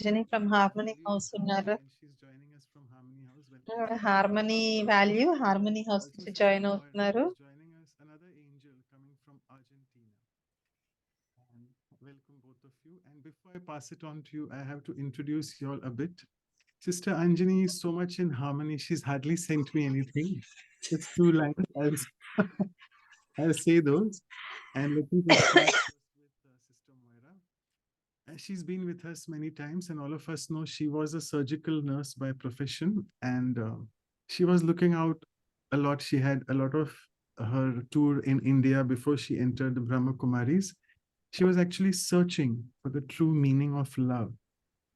Jenny from Harmony House ఉన్నారు. she's joining us from Harmony House. Harmony value harmony house నుంచి join అవుతున్నారు. Joining us another angel coming from Argentina. And welcome both of you. And before I pass it on to you, I have to introduce you all a bit. Sister Anjani is so much in harmony. She's hardly sent me anything. Just 2 lines. I'll say those. And let me just start with Sister Moira. She's been with us many times, and all of us know she was a surgical nurse by profession, and she was looking out a lot. She had a lot of her tour in India before she entered the Brahma Kumaris. She was actually searching for the true meaning of love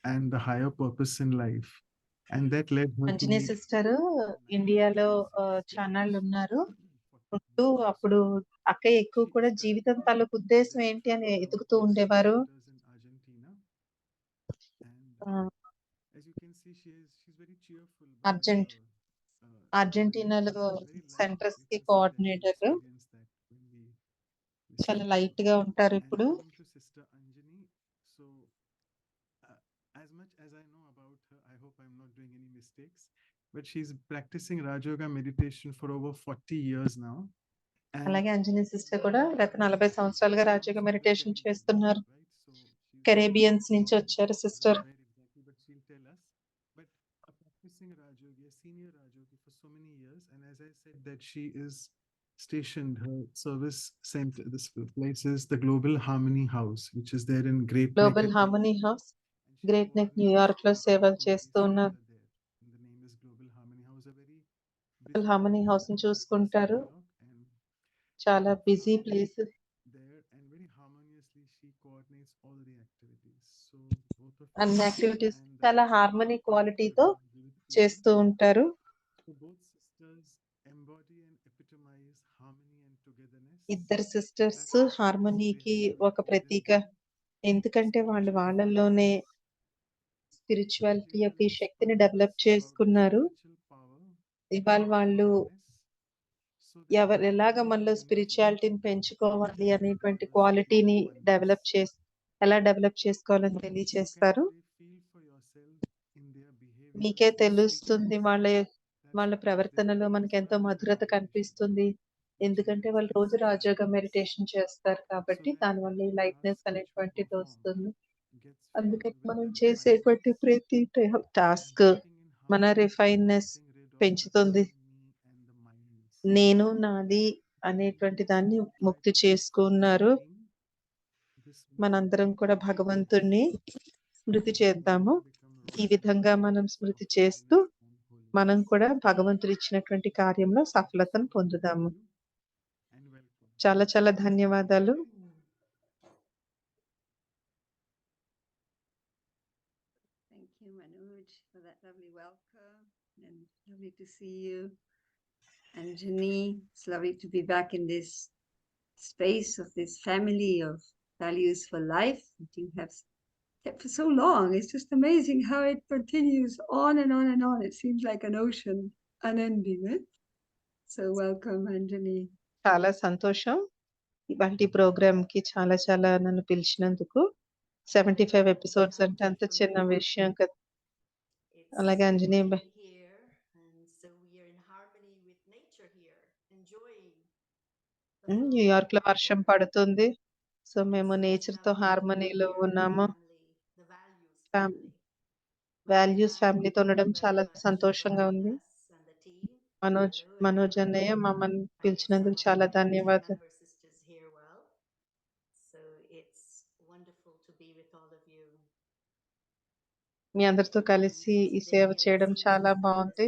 and the higher purpose in life, and that led her to Anjani meet sister ఇండియాలో ఛానళ్ళు ఉన్నారు. అప్పుడు అక్క ఎక్కువ కూడా జీవితం తాలూకు ఉద్దేశం ఏంటి అని ఎదుగుతూ ఉండేవారు. in Argentina. And as you can see, she's very cheerful. అర్జెంటీనాలో సెంటర్స్ కి కోఆర్డినేటర్ చాలా లైట్ గా ఉంటారు ఇప్పుడు. Sister Anjani, so as much as I know about her, I hope I'm not doing any mistakes, but she's practicing Raja Yoga meditation for over 40 years now. అలాగే Anjani sister కూడా గత 40 సంవత్సరాలుగా రాజయోగ meditation చేస్తున్నారు. కరేబియన్స్ నుంచి వచ్చారు sister. But practicing Rajogi, a senior Rajogi for so many years, and as I said that she is stationed, her service center, this place is the Global Harmony House, which is there in global harmony house great neck New York లో సేవలు చేస్తూ ఉన్నారు. Global harmony house ని చూసుకుంటారు. చాలా busy place. అన్ని activities చాలా harmony క్వాలిటీతో చేస్తూ ఉంటారు. ఇద్దరు సిస్టర్స్ హార్మనీకి ఒక ప్రతీక. ఎందుకంటే వాళ్ళలోనే స్పిరిచువాలిటీ యొక్క ఈ శక్తిని డెవలప్ చేసుకున్నారు. ఇవాళ వాళ్ళు ఎలాగ మనలో స్పిరిచువాలిటీని పెంచుకోవాలి అనేటువంటి క్వాలిటీని ఎలా డెవలప్ చేసుకోవాలని తెలియచేస్తారు. మీకే తెలుస్తుంది వాళ్ళ ప్రవర్తనలో మనకి ఎంతో మధురత కనిపిస్తుంది. ఎందుకంటే వాళ్ళు రోజు రాజయోగ మెడిటేషన్ చేస్తారు కాబట్టి దానివల్ల ఈ లైట్నెస్ అనేటువంటిది వస్తుంది. అందుకని మనం చేసేటువంటి ప్రతి టాస్క్ మన రిఫైన్నెస్ పెంచుతుంది. నేను నాది అనేటువంటి దాన్ని ముక్తి చేసుకున్నారు. మనందరం కూడా భగవంతుణ్ణి స్మృతి చేద్దాము. ఈ విధంగా మనం స్మృతి చేస్తూ మనం కూడా భగవంతుడు ఇచ్చినటువంటి కార్యంలో సఫలతను పొందుదాము. చాలా చాలా ధన్యవాదాలు. Thank you, Manoj, for that lovely welcome, and lovely to see you. Anjani, it's lovely to be back in this space of this family of values for life that you have kept for so long. It's just amazing how it continues on and on and on. It seems like an ocean, unending. Right? So welcome, Anjani. చాలా సంతోషం ఇవాళ programme కి చాలా చాలా నన్ను పిలిచినందుకు. 75 episodes అంటే అంత చిన్న విషయం కదా. అలాగే అంజనీ న్యూయార్క్ లో వర్షం పడుతుంది. సో మేము నేచర్ తో హార్మనీలో ఉన్నాము. వాల్యూస్ ఫ్యామిలీతో ఉండడం చాలా సంతోషంగా ఉంది. మనోజ్ అన్నయ్య మమ్మల్ని పిలిచినందుకు చాలా ధన్యవాదాలు. మీ అందరితో కలిసి ఈ సేవ చేయడం చాలా బాగుంది.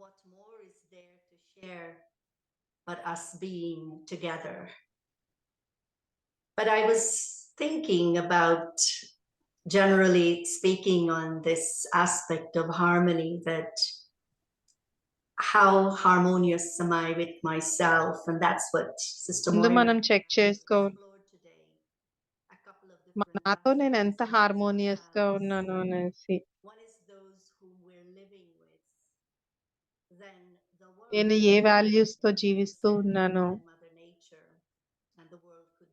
What more is there to share but us being together? But I was thinking about, generally speaking, on this aspect of harmony, that how harmonious am I with myself? And that's what Sister Moira మనం check చేసుకోవాలి. నాతో నేను ఎంత harmonious గా ఉన్నాను అనేసి. నేను ఏ values తో జీవిస్తూ ఉన్నాను.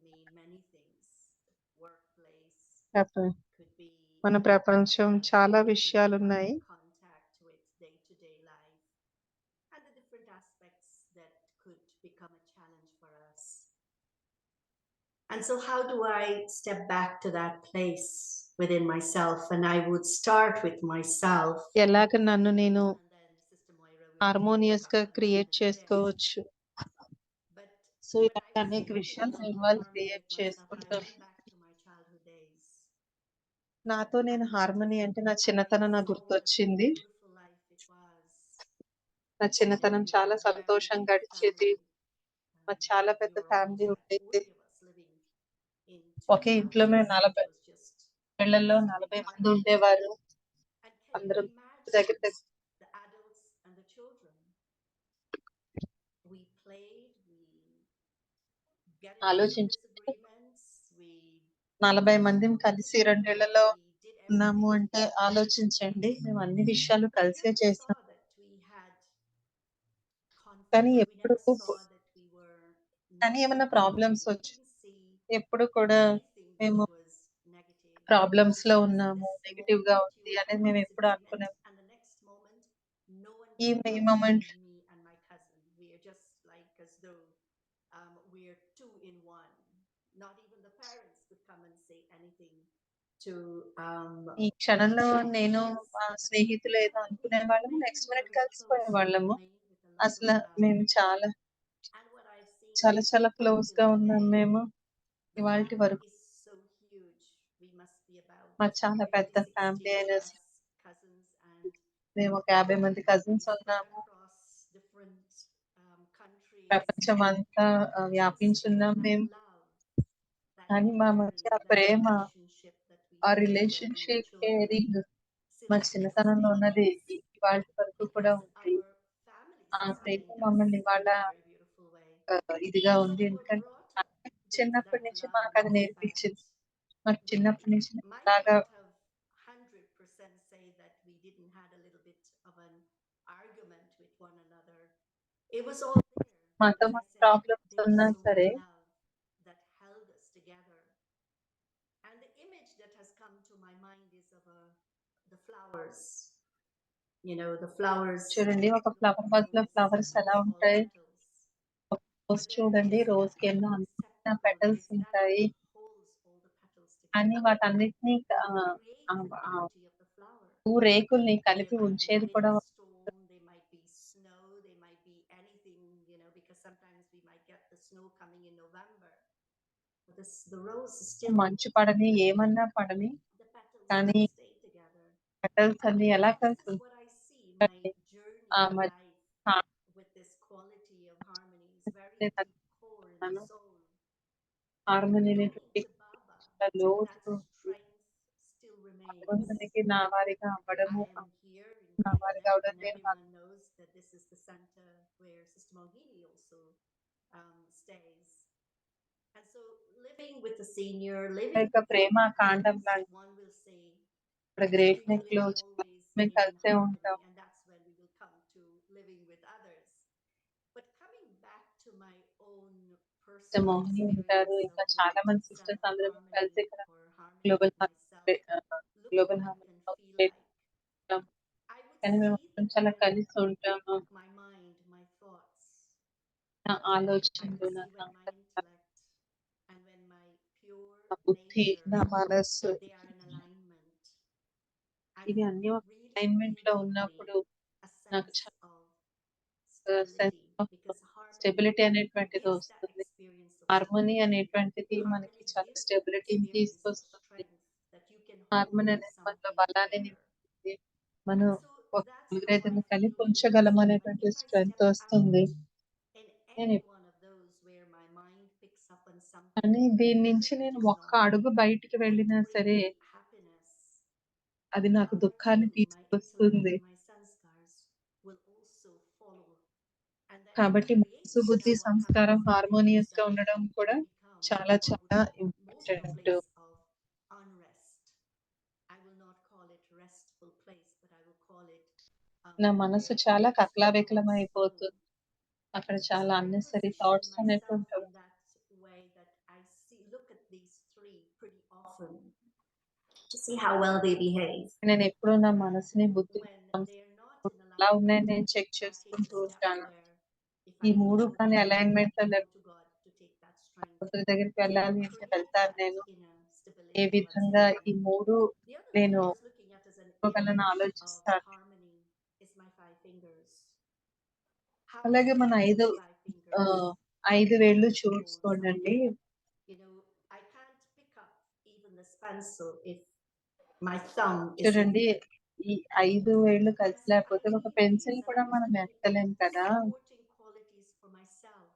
me many things. Workplace could be మన ప్రపంచం చాలా different విషయాలున్నాయి. contact with day-to-day life and the different aspects that could become a challenge for us. And so how do I step back to that place within myself? And I would start with myself. ఎలాగ నన్ను నేను And then Sister Moira will harmonious గా talk about create the rest. చేసుకోవచ్చు. But so when ఇలా I was అనేక thinking విషయాలు about నేను వాళ్ళు harmony create with myself, I చేసుకుంటాను. went back to my childhood days. నాతో నేను హార్మనీ అంటే నా I చిన్నతనం నాకు saw what a గుర్తొచ్చింది. beautiful life it was. నా చిన్నతనం Living చాలా in a very సంతోషంగా big గడిచేది. family. మాది చాలా We పెద్ద were ఫ్యామిలీ almost like ఉండేది. 40 of us living in two ఒకే ఇంట్లో మేము houses. 40 It was just ఇళ్లలో just 40 big మంది life. ఉండేవారు. And can you అందరం imagine దగ్గర దగ్గర the adults and the children? We played, we get into some ఆలోచించండి. disagreements, we 40 మందిని కలిసి 2 ఇళ్లలో we did ఉన్నాము everything అంటే together. ఆలోచించండి. మేము అన్ని విషయాలు We కలిసే never చేసాం. saw that we had కానీ conflict. We ఎప్పుడు never saw that we were not ఏమన్నా happy. ప్రాబ్లమ్స్ We వచ్చి didn't see ఎప్పుడు కూడా anything మేము which was negative. ప్రాబ్లమ్స్ లో Because ఉన్నాము, this నెగెటివ్ గా moment ఉంది you would అనేది have a మేము ఎప్పుడు disagreement, అనుకునేము. and the next moment no one ఈ can ఈ come moment between me and my cousin. We are just like as though we're two in one. Not even the parents could come and say anything to ఈ క్షణంలో నేను us. మా స్నేహితులు ఏదో So అనుకునే we వాళ్ళము, remained next minute very కలిసిపోయే close. We వాళ్ళము. remained with a lot of అసలు love. మేము చాలా And what I've seen చాలా చాలా క్లోజ్ until గా ఉన్నాం today, మేము the ఇవాల్టి family వరకు. is so huge. We must be about మాది చాలా పెద్ద 50, 60 ఫ్యామిలీ అయినా plus cousins, and మేము ఒక 50 మంది we కజిన్స్ spread ఉన్నాము. across different countries. ప్రపంచం అంతా And వ్యాపించున్నాం that మేము. love, that కానీ మా మధ్య caring, ఆ that Prema, relationship that we ఆ had when we were relationship, children caring still మా exists చిన్నతనంలో in ఉన్నది us ఇవాళ వరకు కూడా because ఉంది. our family ఆ ప్రేమ sustained us మమ్మల్ని in ఇవాళ a very beautiful way. ఇదిగా So ఉంది. we were ఎందుకంటే brought up with చిన్నప్పటి that నుంచి love మాకు and అది respect. నేర్పించింది. మాకు We చిన్నప్పటి నుంచి might అలాగా not have 100% say that we didn't had a little bit of an argument with one another. It was all there. మాతో As I మాకు said, ప్రాబ్లమ్స్ there was ఉన్నా so సరే much love that held us together. And the image that has come to my mind is of the flowers. You know, the flowers, చూడండి, ఒక flower vase లో flowers ఎలా small ఉంటాయి. petals. Rose చూడండి, rose కి ఎన్నో అందమైన పెటల్స్ ఉంటాయి. కానీ వాటన్నిటిని పూ రేకుల్ని కలిపి ఉంచేది కూడా Storm, they might be snow, they might be anything, you know, because sometimes we might get the snow coming in November. But the rose is still మంచు పడని, ఏమన్నా పడని, the petals కానీ still stay together. పెటల్స్ అన్ని ఎలా So కలిసి this is what I see in my ఉంటాయి. journey ఆ in మధ్య life with this quality of harmony. It's very deep core in the soul. Harmony Belonging అనేటువంటి to Baba, లోతు that strength still remains. భగవంతునికి నా వారిగా I అవ్వడము, am here in నా Great వారిగా Neck, అవడం and నేను everyone knows that this is the center where Sister Mohini also stays. And so living with the senior, living యొక్క ప్రేమ కాండం with, లాగా one will say, great we neck will లో always మేము live in కలిసే harmony, ఉంటాం. and that's when we will come to living with others. But coming back to my own personal Mohini ఉంటారు, experience ఇంకా of చాలా that మంది sisters 7th అందరం కలిసి harmony ఇక్కడ or harmony global with myself, looking global back harmony and feel like I would కానీ మేము see అందరం that చాలా కలిసి ఉంటాము. my mind, my thoughts, నా I ఆలోచనలు, would నా see when my సంకల్పాలు, intellect and when my pure నా బుద్ధి, nature, నా మనస్సు, they are in alignment. I ఇవి అన్ని ఒక really అలైన్మెంట్ feel లో deeply ఉన్నప్పుడు a నాకు sense చాలా of sense stability, of because harmony stability అనేటువంటిది is that వస్తుంది. experience of harmony stability. అనేటువంటిది మనకి Harmony చాలా is that స్టెబిలిటీని experience of తీసుకొస్తుంది. strength that you can harmony hold అనేది మనలో something బలాన్ని together. నింపుతుంది. మనం And so ఒక that's how I నలుగురైదుని కలిపి feel in ఉంచగలం myself. And అనేటువంటి if I స్ట్రెంగ్త్ step వస్తుంది. out in నేను any one of those where my mind picks up on something కానీ దీని నుంచి that నేను is ఒక్క not అడుగు బయటికి going వెళ్ళినా to bring సరే me happiness, అది నాకు దుఃఖాన్ని automatically my intellect తీసుకొస్తుంది. and my sense will also follow. And then it కాబట్టి మనసు, creates బుద్ధి, now a kind సంస్కారం of హార్మోనియస్ గా that ఉండడం కూడా become చాలా what చాలా would move to a important. place of unrest. I will not call it restful place, but I will call it నా మనసు చాలా peaceful కక్లావికలం zone. అయిపోతుంది. అక్కడ So చాలా I అన్నెసరీ position థాట్స్ అనేవి myself ఉంటాయి. in that way that I see often to see how well they behave. నేను ఎప్పుడూ నా మనసుని బుద్ధి When they're not in ఎలా alignment, ఉన్నాయని నేను చెక్ I take చేసుకుంటూ a step ఉంటాను. where if ఈ I need మూడు to, కానీ అలైన్మెంట్ లో I go to God to take that strength భగవంతుడి దగ్గరికి వెళ్ళాలి అంటే create వెళ్తాను that నేను. inner stability ఏ towards విధంగా Him. ఈ మూడు The other thing నేను I was looking at as an ఇవ్వగలను image of ఆలోచిస్తాను. harmony is my 5 fingers. How అలాగే మన these 5 5 fingers 5 వేళ్ళు hold చూసుకోండి. something. You know, I can't pick up even this pencil if my thumb is చూడండి ఈ 5 వేళ్ళు కలిసి And so I లేకపోతే was ఒక looking at pencil these and కూడా I was మనం looking ఎత్తలేం at కదా. supporting qualities for myself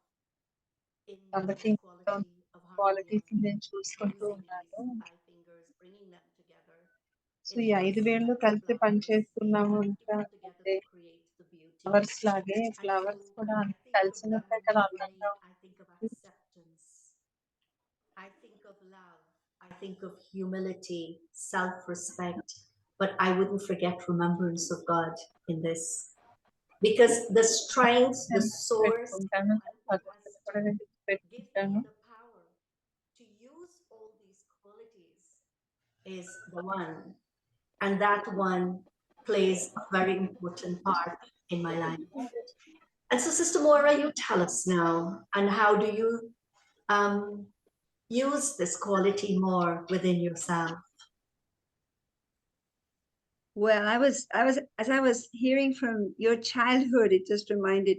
in కాబట్టి this quality of harmony qualities of నేను చూసుకుంటూ using ఉన్నాను. these 5 fingers, bringing them together. So It ఈ looks 5 వేళ్ళు like కలిసి flowers పనిచేస్తున్నాము have to ఇంకా come together అంటే to create the beauty. Flowers లాగే And ఫ్లవర్స్ so కూడా when I అన్ని think of కలిసినప్పుడే them, కదా for me, అందంగా I think of acceptance. I think of love. I think of humility, self-respect, but I wouldn't forget remembrance of God in this. Because the strength, the source, the పెట్టుకుంటాను. one who has భగవంతుని కూడా to నేను give me పెట్టుకుంటాను. the power to use all these qualities is the one. And that one plays a very important part in my life. And so, Sister Moira, you tell us now, and how do you use this quality more within yourself? Well, as I was hearing from your childhood, it just reminded,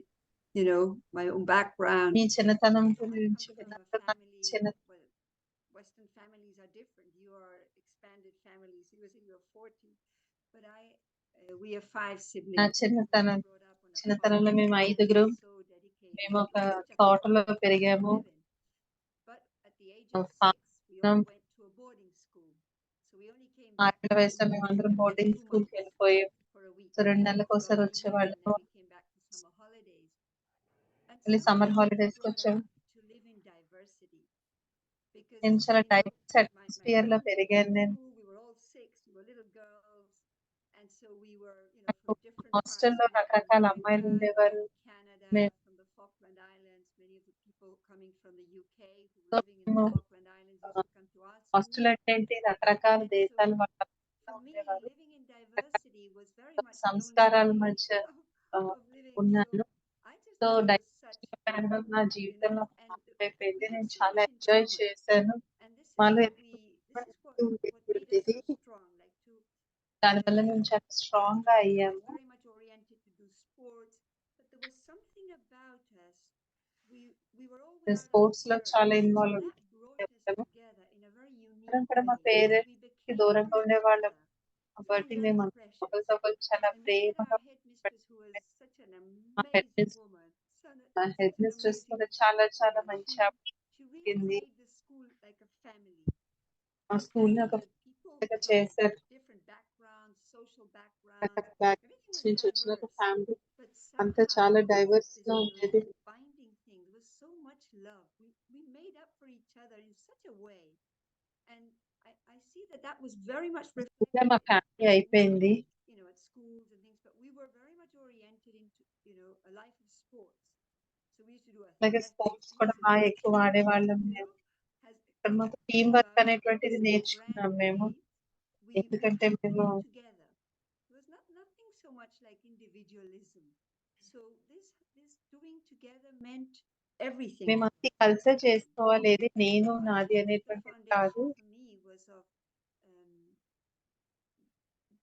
you know, my own background. మీ చిన్నతనం I come గురించి from a విన్నప్పుడు నాకు family, చిన్న well, Western families are different. You are expanded families. You was in your 40s, but we are 5 నా siblings. చిన్నతనం We were brought up on a చిన్నతనంలో farm. మేము We were 5గురు so dedicated. మేము ఒక It was such a తోటలో fun పెరిగాము. live in. But at the age of farm 6, we all went to a boarding school. So we only came back 6 వయసులో మేము అందరం boarding 2 స్కూల్కి months వెళ్ళిపోయాం. for a week. So 2 నెలలకు for a ఒకసారి honeymoon, వచ్చేవాళ్ళం. and then we came back for summer holidays. And మళ్ళీ somehow summer we were హాలిడేస్కి brought వచ్చాము. up to live in diversity. Because, నేను చాలా you know, divorce my atmosphere లో cousins were పెరిగాను in నేను. school, we were all 6, we were little girls. And so we were, you know, from different parts. హాస్టల్లో We were from రకరకాల America, అమ్మాయిలు ఉండేవారు. Canada, మేము from the Falkland Islands. Many of the people coming from the UK who were living in the Falkland Islands used to come to our school. Hostel అంటే ఏంటి రకరకాల And దేశాల so వాళ్ళు for me, ఉండేవారు. living in diversity was very much the only సంస్కారాల way మధ్య of living. So ఉన్నాను. I just so thought it was such, diversity పెరగడం నా you జీవితంలో know, and అయిపోయింది. we had నేను so చాలా much in ఎంజాయ్ common. చేశాను. And this is మాలో what made us so strong, like to దానివల్ల మేము చాలా స్ట్రాంగ్ గా అయ్యాము. very much oriented to do sports, but there was something about us. We were all without sports లో parents. చాలా So involve that brought us together in a very unique కూడా మా way. Parents We కి became దూరంగా for each ఉండేవాళ్ళం other కాబట్టి very, మేము very precious. ఒకరితో ఒకరు చాలా And we had ప్రేమగా our headmistress who was such an మా హెడ్ amazing woman. మా head Such an mistress amazing కూడా చాలా చాలా woman. మంచి She really అయింది. made the school like a family. మా స్కూల్ ని ఒక The people ఫ్యామిలీగా from చేశారు. different backgrounds, social backgrounds, back everything was నుంచి వచ్చిన ఒక diverse. ఫ్యామిలీ But అంతా somehow చాలా there was డైవర్స్ this గా ఉండేది. unique binding thing. There was so much love. We made up for each other in such a way. And I see that was very much ఇంకా reflected, మా family అయిపోయింది. you know, at schools and things, but we were very much oriented into, you know, a life of sports. So we used to do అలాగే athletics, sports we కూడా used to బాగా do ఎక్కువ tennis, ఆడేవాళ్ళం you మేము. know, ఇక్కడ as మాకు a team group of work us, అనేటువంటిది this నేర్చుకున్నాం grand మేము. family, ఎందుకంటే we మేము grew together. It was nothing so much like individualism. So this doing together meant everything. మేము అన్ని కలిసే చేసుకోవాలి, ఏది నేను So I నాది think the అనేటువంటిది కాదు. foundation for me was of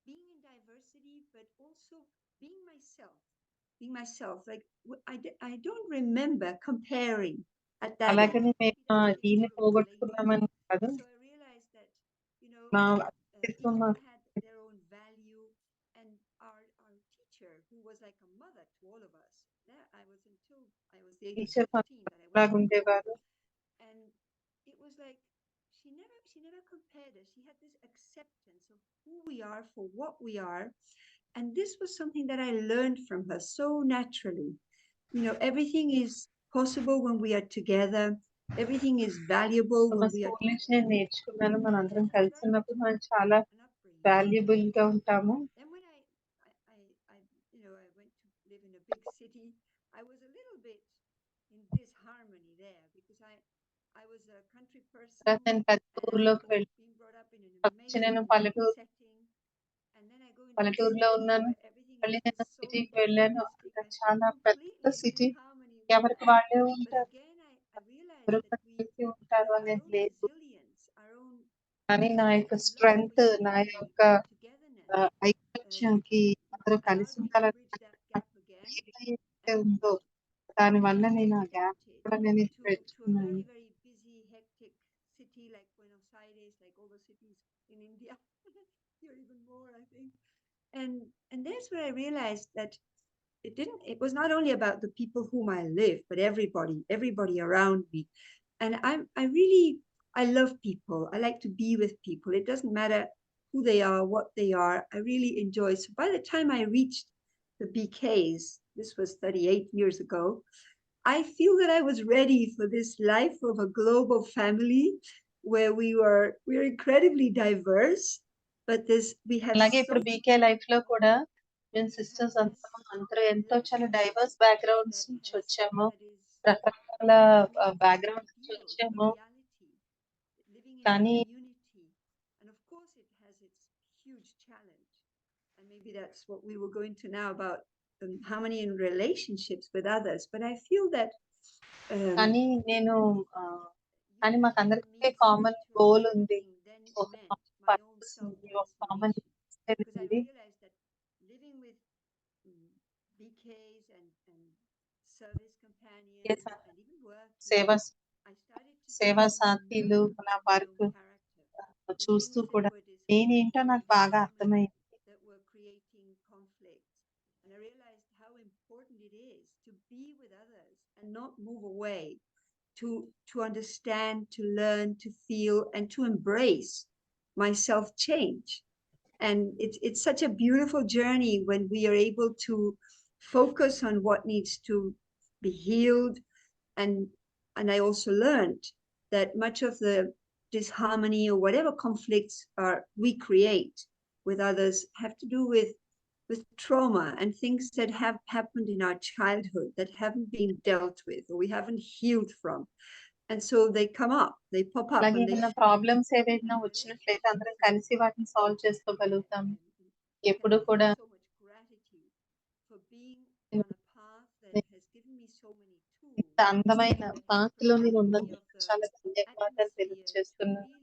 being in diversity, but also being myself. Being myself. Like I don't remember comparing at that అలాగని age. మేము Maybe that's దీన్ని a little bit later. పోగొట్టుకున్నామని కాదు. So I realized that, you know, మా each వ్యక్తిత్వం one మాకు had their own value, and our teacher, who was like a mother to all of us. There I was until I was the age of teacher 16 that I went లాగా to ఉండేవారు. school. And it was like she never compared us. She had this acceptance of who we are for what we are. And this was something that I learned from her so naturally. You know, everything is possible when we are together. Everything is valuable మా when we are school నుంచి together. నేను నేర్చుకున్నాను, And మనందరం this was కలిసి very much ఉన్నప్పుడు మనం my చాలా upbringing. Valuable గా ఉంటాము. Then when I you know, I went to live in a big city, I was a little bit in disharmony there because I was a country person తర్వాత నేను పెద్ద ఊర్లోకి and వెళ్ళి being brought up first నేను పల్లెటూరులో ఉన్నాను. మళ్ళీ నేను సిటీకి వెళ్ళాను. అక్కడ చాలా పెద్ద సిటీ. ఎవరికి వాళ్ళే ఉంటారు. ఎవరు కలిసి ఉంటారు అనేది లేదు. కానీ నా యొక్క స్ట్రెంగ్త్, నా యొక్క ఐకమత్యానికి అందరూ కలిసి ఉండాలని ఏదైతే ఉందో దాని వల్ల నేను ఆ గ్యాప్ కూడా నేను పెట్టుకున్నాను. City like Buenos Aires, like all the cities in India, here even more, I think. And that's where I realized that it was not only about the people whom I live, but everybody around me. And I love people. I like to be with people. It doesn't matter who they are, what they are. I really enjoy. So by the time I reached the BKs, this was 38 years ago, I feel that I was ready for this life of a global family where we're incredibly diverse, but we have అలాగే ఇప్పుడు BK life లో కూడా మేము sisters అందరూ ఎంతో చాలా divorce backgrounds నుంచి వచ్చాము. రకరకాల బ్యాక్గ్రౌండ్స్ నుంచి వచ్చాము. కానీ and of course it has its huge challenge, and maybe that's what we were going to now about harmony in relationships with others. But I feel that కానీ నేను కానీ మాకు అందరికీ కామన్ గోల్ ఉంది, ఒక పర్పస్ ఉంది, ఒక కామన్ ఉంది. living with BKs and service companions and even work, సేవా సాథీలు నా వర్క్ చూస్తూ కూడా నేనేంటో నాకు బాగా అర్థమైంది. that were creating conflicts, and I realized how important it is to be with others and not move away, to understand, to learn, to feel, and to embrace my self change. And it's such a beautiful journey when we are able to focus on what needs to be healed. And I also learned that much of the disharmony or whatever conflicts we create with others have to do with trauma and things that have happened in our childhood that haven't been dealt with or we haven't healed from. And so they come up, they pop up. అలాగే ఏమైనా problems ఏదైనా వచ్చినట్లయితే అందరం కలిసి వాటిని solve చేసుకోగలుగుతాం. ఎప్పుడు కూడా ఇంత అందమైన పాత్రలో నేను ఉన్నందుకు చాలా ధన్యవాదాలు తెలియజేస్తున్నాను.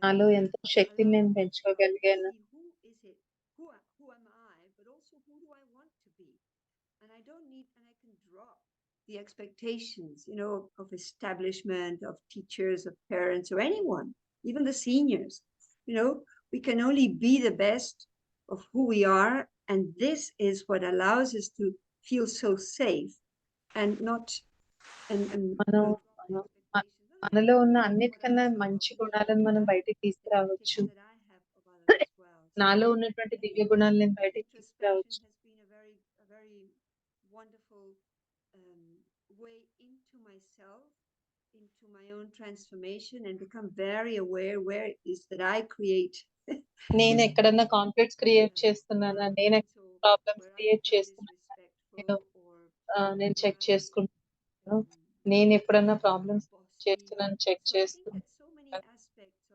నాలో ఎంతో శక్తిని నేను పెంచుకోగలిగాను. Who am I, but also who do I want to be? And I can drop the expectations, of establishment, of teachers, of parents, or anyone, even the seniors. We can only be the best of who we are, and this is what allows us to feel so safe and not మనలో ఉన్న అన్నిటికన్నా మంచి గుణాలను మనం బయటికి తీసుకురావచ్చు. నాలో ఉన్నటువంటి దివ్య గుణాలను నేను బయటికి తీసుకురావచ్చు. wonderful way into myself, into my own transformation, and become very aware where it is that I create. నేను ఎక్కడన్నా కాన్ఫ్లిక్ట్స్ క్రియేట్ చేస్తున్నానా, నేను ప్రాబ్లమ్స్ క్రియేట్ చేస్తున్నాను, నేను చెక్ చేసుకుంటున్నాను. నేను ఎప్పుడన్నా ప్రాబ్లమ్స్ చేస్తున్నాను చెక్ చేస్తున్నాను.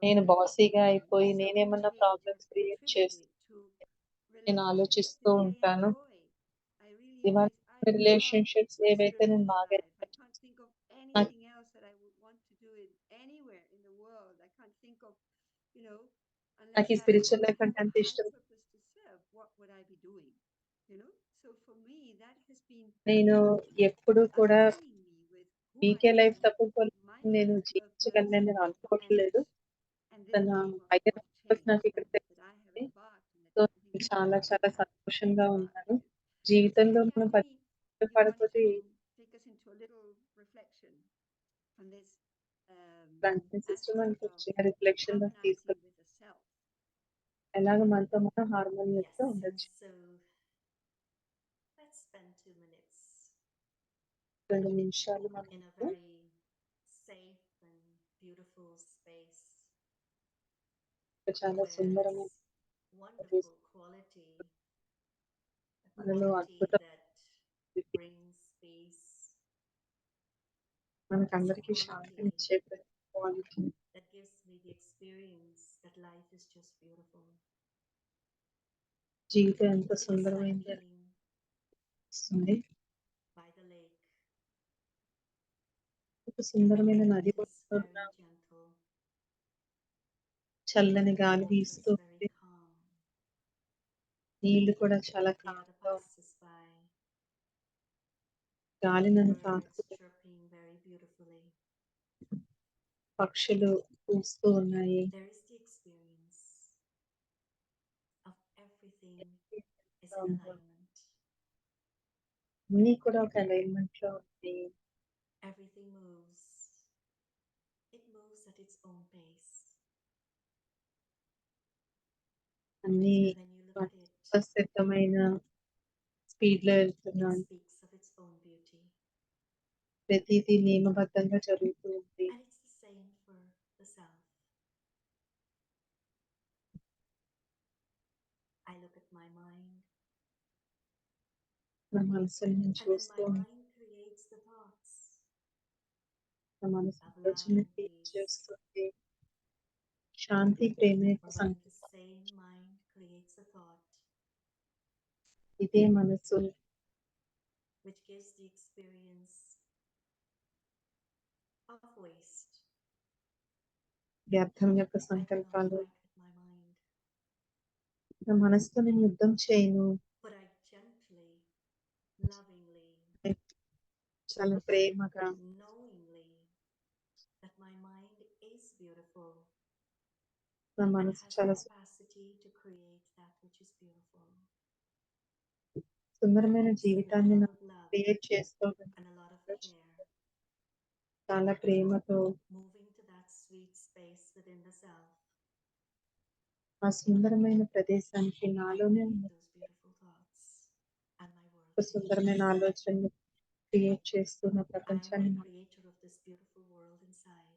నేను బాసీగా అయిపోయి నేనేమన్నా ప్రాబ్లమ్స్ క్రియేట్ చేస్తున్నాను నేను ఆలోచిస్తూ ఉంటాను. ఇవాళ రిలేషన్షిప్స్ ఏవైతే నేను బాగా నాకు ఈ స్పిరిచువల్ లైఫ్ అంటే అంత ఇష్టం. నేను ఎప్పుడు కూడా బీకే లైఫ్ తప్ప నేను జీవించగలను నేను అనుకోవట్లేదు. నాకు ఇక్కడ తెలిసింది. సో చాలా చాలా సంతోషంగా ఉన్నాను. జీవితంలో మనం పడిపోతే సిస్టమ్ వచ్చి రిఫ్లెక్షన్ లో తీసుకొని ఎలాగ మనతో మనం హార్మోనియస్ గా ఉండొచ్చు. Let's spend 2 minutes 2 నిమిషాలు in a very safe and beautiful space. చాలా సుందరమైన Wonderful quality, a మనలో quality అద్భుతం that brings peace, మనకందరికీ శాంతిని ఇచ్చే quality that gives me the experience that life is just beautiful. జీవితం ఎంత It's సుందరమైంది cycling అనిపిస్తుంది. by the lake. ఒక సుందరమైన The నది wind is ఒడ్డున very gentle. చల్లని The గాలి water వీస్తూ is ఉంది. very calm. నీళ్లు కూడా చాలా The air కాంగా ఉంది. passes by. గాలి నన్ను Birds తాకుతుంది. chirping very beautifully. పక్షులు కూస్తూ ఉన్నాయి. There is the experience of everything is in alignment. అన్నీ కూడా ఒక అలైన్మెంట్ లో ఉంది. Everything moves. It moves at its own pace. అన్ని And when you look at it, సిద్ధమైన స్పీడ్ లో it వెళ్తున్నాను. speaks of its own beauty. ప్రతిదీ నియమబద్ధంగా జరుగుతూ ఉంది. And it's the same for the self. I look at my mind, నా మనసుని నేను and then చూస్తూ my ఉంటాను. mind creates the thoughts నా మనసు of love ఆలోచన and peace. చేస్తుంది. శాంతి ప్రేమ యొక్క Or when the సంకేతం. same mind creates a thought ఇదే మనసు which gives the experience of waste, వ్యర్థం యొక్క I do not సంకల్పాలు. fight with my mind, నా మనసుతో నేను యుద్ధం చేయను. but I gently, lovingly, చాలా ప్రేమగా knowingly that my mind is beautiful నా and మనసు has చాలా the capacity to create that which is beautiful. సుందరమైన So with a జీవితాన్ని lot నాకు of love క్రియేట్ చేస్తూ and a lot of care, చాలా ప్రేమతో moving to that sweet space within the self, ఆ సుందరమైన ప్రదేశానికి I నాలోనే create ఉన్న those beautiful thoughts and my world ఒక సుందరమైన changes. ఆలోచనలు క్రియేట్ చేస్తూ నా I am ప్రపంచాన్ని the creator of this beautiful world inside,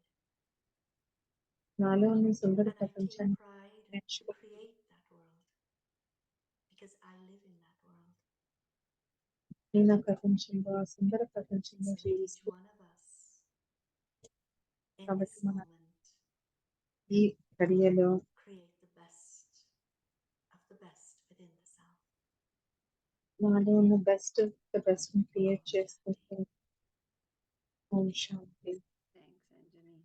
నాలో ఉన్న సుందర and I take ప్రపంచాన్ని pride to నేర్చుకో. create that world because I live in that world. నేను ఆ ప్రపంచంలో ఆ సుందర ప్రపంచంలో So with each జీవిస్తూ one of us in కాబట్టి this మన moment, ఈ గడియలో create the best of the best within the self. నాలో ఉన్న బెస్ట్ క్రియేట్ Om చేస్తుంది. Shanti. Om Shanti. Thanks, Anjani.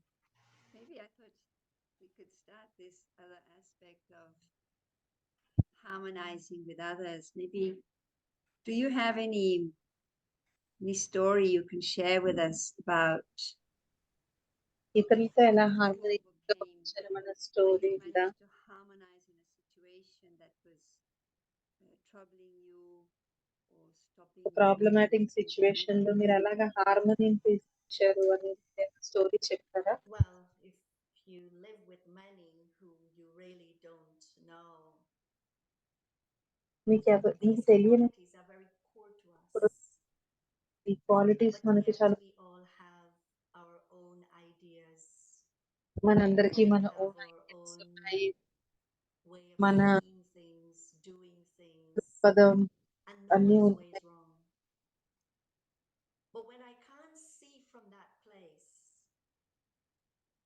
Maybe I thought we could start this other aspect of harmonizing with others. Maybe, do you have any story you can share with us about ఇతరులతో ఎలా how you హార్మోనియస్గా overcame, ఉంచాలన్న when story you ఉందా? managed to harmonize in a situation that was troubling you or stopping you from problematic doing situation లో anything? మీరు ఎలాగ harmonium తీసుకొచ్చారు అనేది story చెప్తారా? Well, if you live with many whom you really don't know, మీకు these తెలియని qualities are very core to ఇప్పుడు us. ఈ క్వాలిటీస్ But మనకి yet చాలా we all have our own ideas. మనందరికీ We మన have own our ideas own ఉన్నాయి. way of మన seeing things, doing things, దృక్పథం and no అన్నీ one is ఉన్నాయి. always wrong. But when I can't see from that place,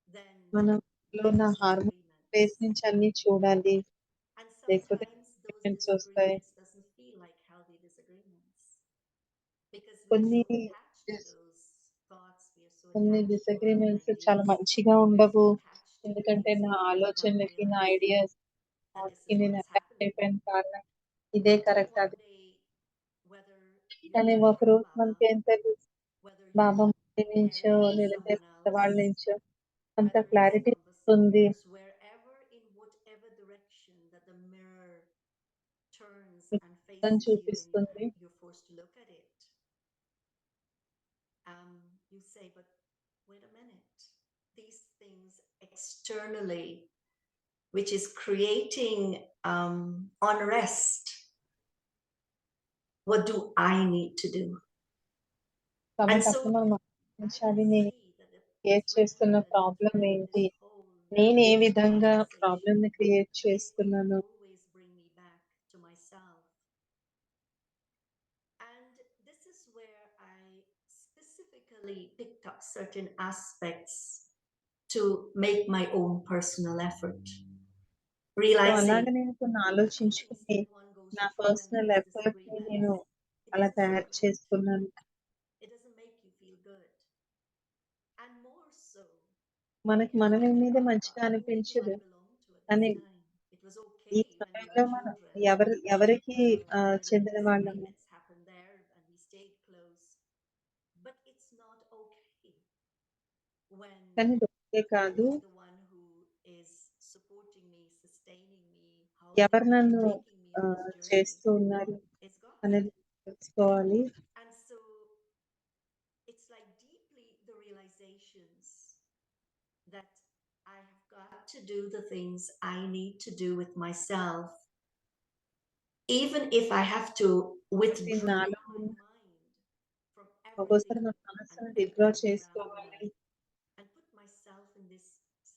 then మనలో there ఉన్న are hormone place disagreements. నుంచి అన్ని చూడాలి. And లేకపోతే sometimes those డిఫరెన్స్ వస్తాయి. disagreements doesn't feel like healthy disagreements because we are కొన్ని so attached to those thoughts, we are so కొన్ని attached to our own disagreements చాలా ideas, మంచిగా we are ఉండవు. so attached to the ఎందుకంటే things నా that we without ఆలోచనలకి నా realizing ideas that this కి is what నేను is అటాచ్ happening. అయిపోయిన కారణం ఇదే Until కరెక్ట్ one అది. day, whether you కానీ learn ఒక from రోజు Baba, మనకి ఏం తెలుసు, whether you బాబా నుంచో inherit from లేదంటే someone వాళ్ళ else, నుంచో అంత whether it's clarity from the వస్తుంది. source, wherever in whatever direction that the mirror turns and faces you and చూపిస్తుంది. you're forced to look at it, you say, but wait a minute, these things externally, which is creating unrest, what do I need to do? కాబట్టి And so అప్పుడు మనం I ఆలోచించాలి, see నేను that create it's చేస్తున్న relevant problem for ఏంటి, this whole నేను ఏ విధంగా conversation problem ని క్రియేట్ is to చేస్తున్నాను. always bring me back to myself. And this is where I specifically picked up certain aspects to make my own personal effort, so realizing అలాగా నేను కొన్ని ఆలోచించుకుని if one goes నా through so personal many effort ని నేను disagreements, it అలా doesn't తయారు feel good. చేసుకున్నాను. It doesn't make you feel good. And more so, మనకి మన మీద who మంచిగా do అనిపించదు. I belong to at కానీ this time? It was ఈ okay when we సమయంలో were మనం children. ఎవరికి A little చెందిన వాళ్ళము. disagreements happened there and we stayed close. But it's not okay when కానీ ఇది ఓకే కాదు. the one who is supporting me, sustaining me, ఎవరు holding me, నన్ను taking me on this చేస్తూ journey ఉన్నారు is God. అనేది తెలుసుకోవాలి. And so it's like deeply the realizations that I have got to do the things I need to do with myself, even if I have to withdraw నాలో my mind from ఒక్కోసారి everything నా and మనసును withdraw everyone around చేసుకోవాలి. me and put myself in this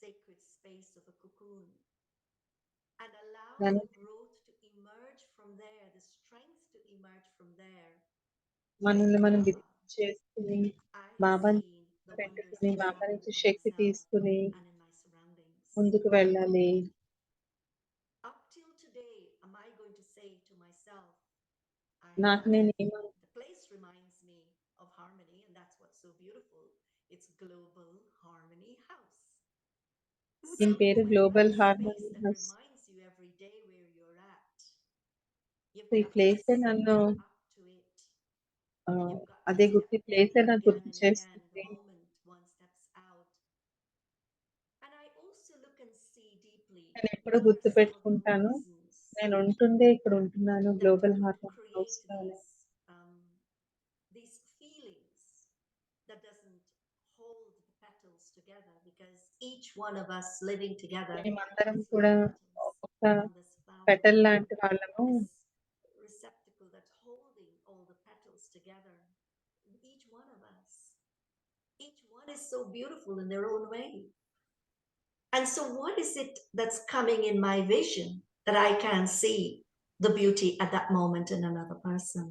sacred space of a cocoon and allow కానీ the growth to emerge from there, the strength to emerge from there. మనల్ని మనం Baba, withdraw చేసుకుని I have బాబాని seen the wonders పెట్టుకుని that Baba happen నుంచి for Shakti myself తీసుకుని and in my surroundings. ముందుకు వెళ్ళాలి. Up till today, am I going to say to myself, నాకు నేను the place reminds me of harmony, and that's what's so beautiful. It's Global Harmony House. దీని పేరు when global that harmony space that house. reminds you every day where you're at, you've ఈ got to place step నన్ను up to it. ఆ, You've got to అదే step గుర్తు place in నాకు again గుర్తు and again చేస్తుంది. the moment one steps out. And I also look and see deeply నేను ఎప్పుడు what గుర్తు are some of the పెట్టుకుంటాను, reasons నేను ఉంటుందే ఇక్కడ ఉంటున్నాను that global could harmony create house లోనే. these feelings that doesn't hold the petals together, because each one of us living together మేమందరం is కూడా like petals ఒక on this flower, పెటల్ లాంటి వాళ్ళము. this receptacle that's holding all the petals together. Each one of us, each one is so beautiful in their own way. And so what is it that's coming in my vision that I can see the beauty at that moment in another person?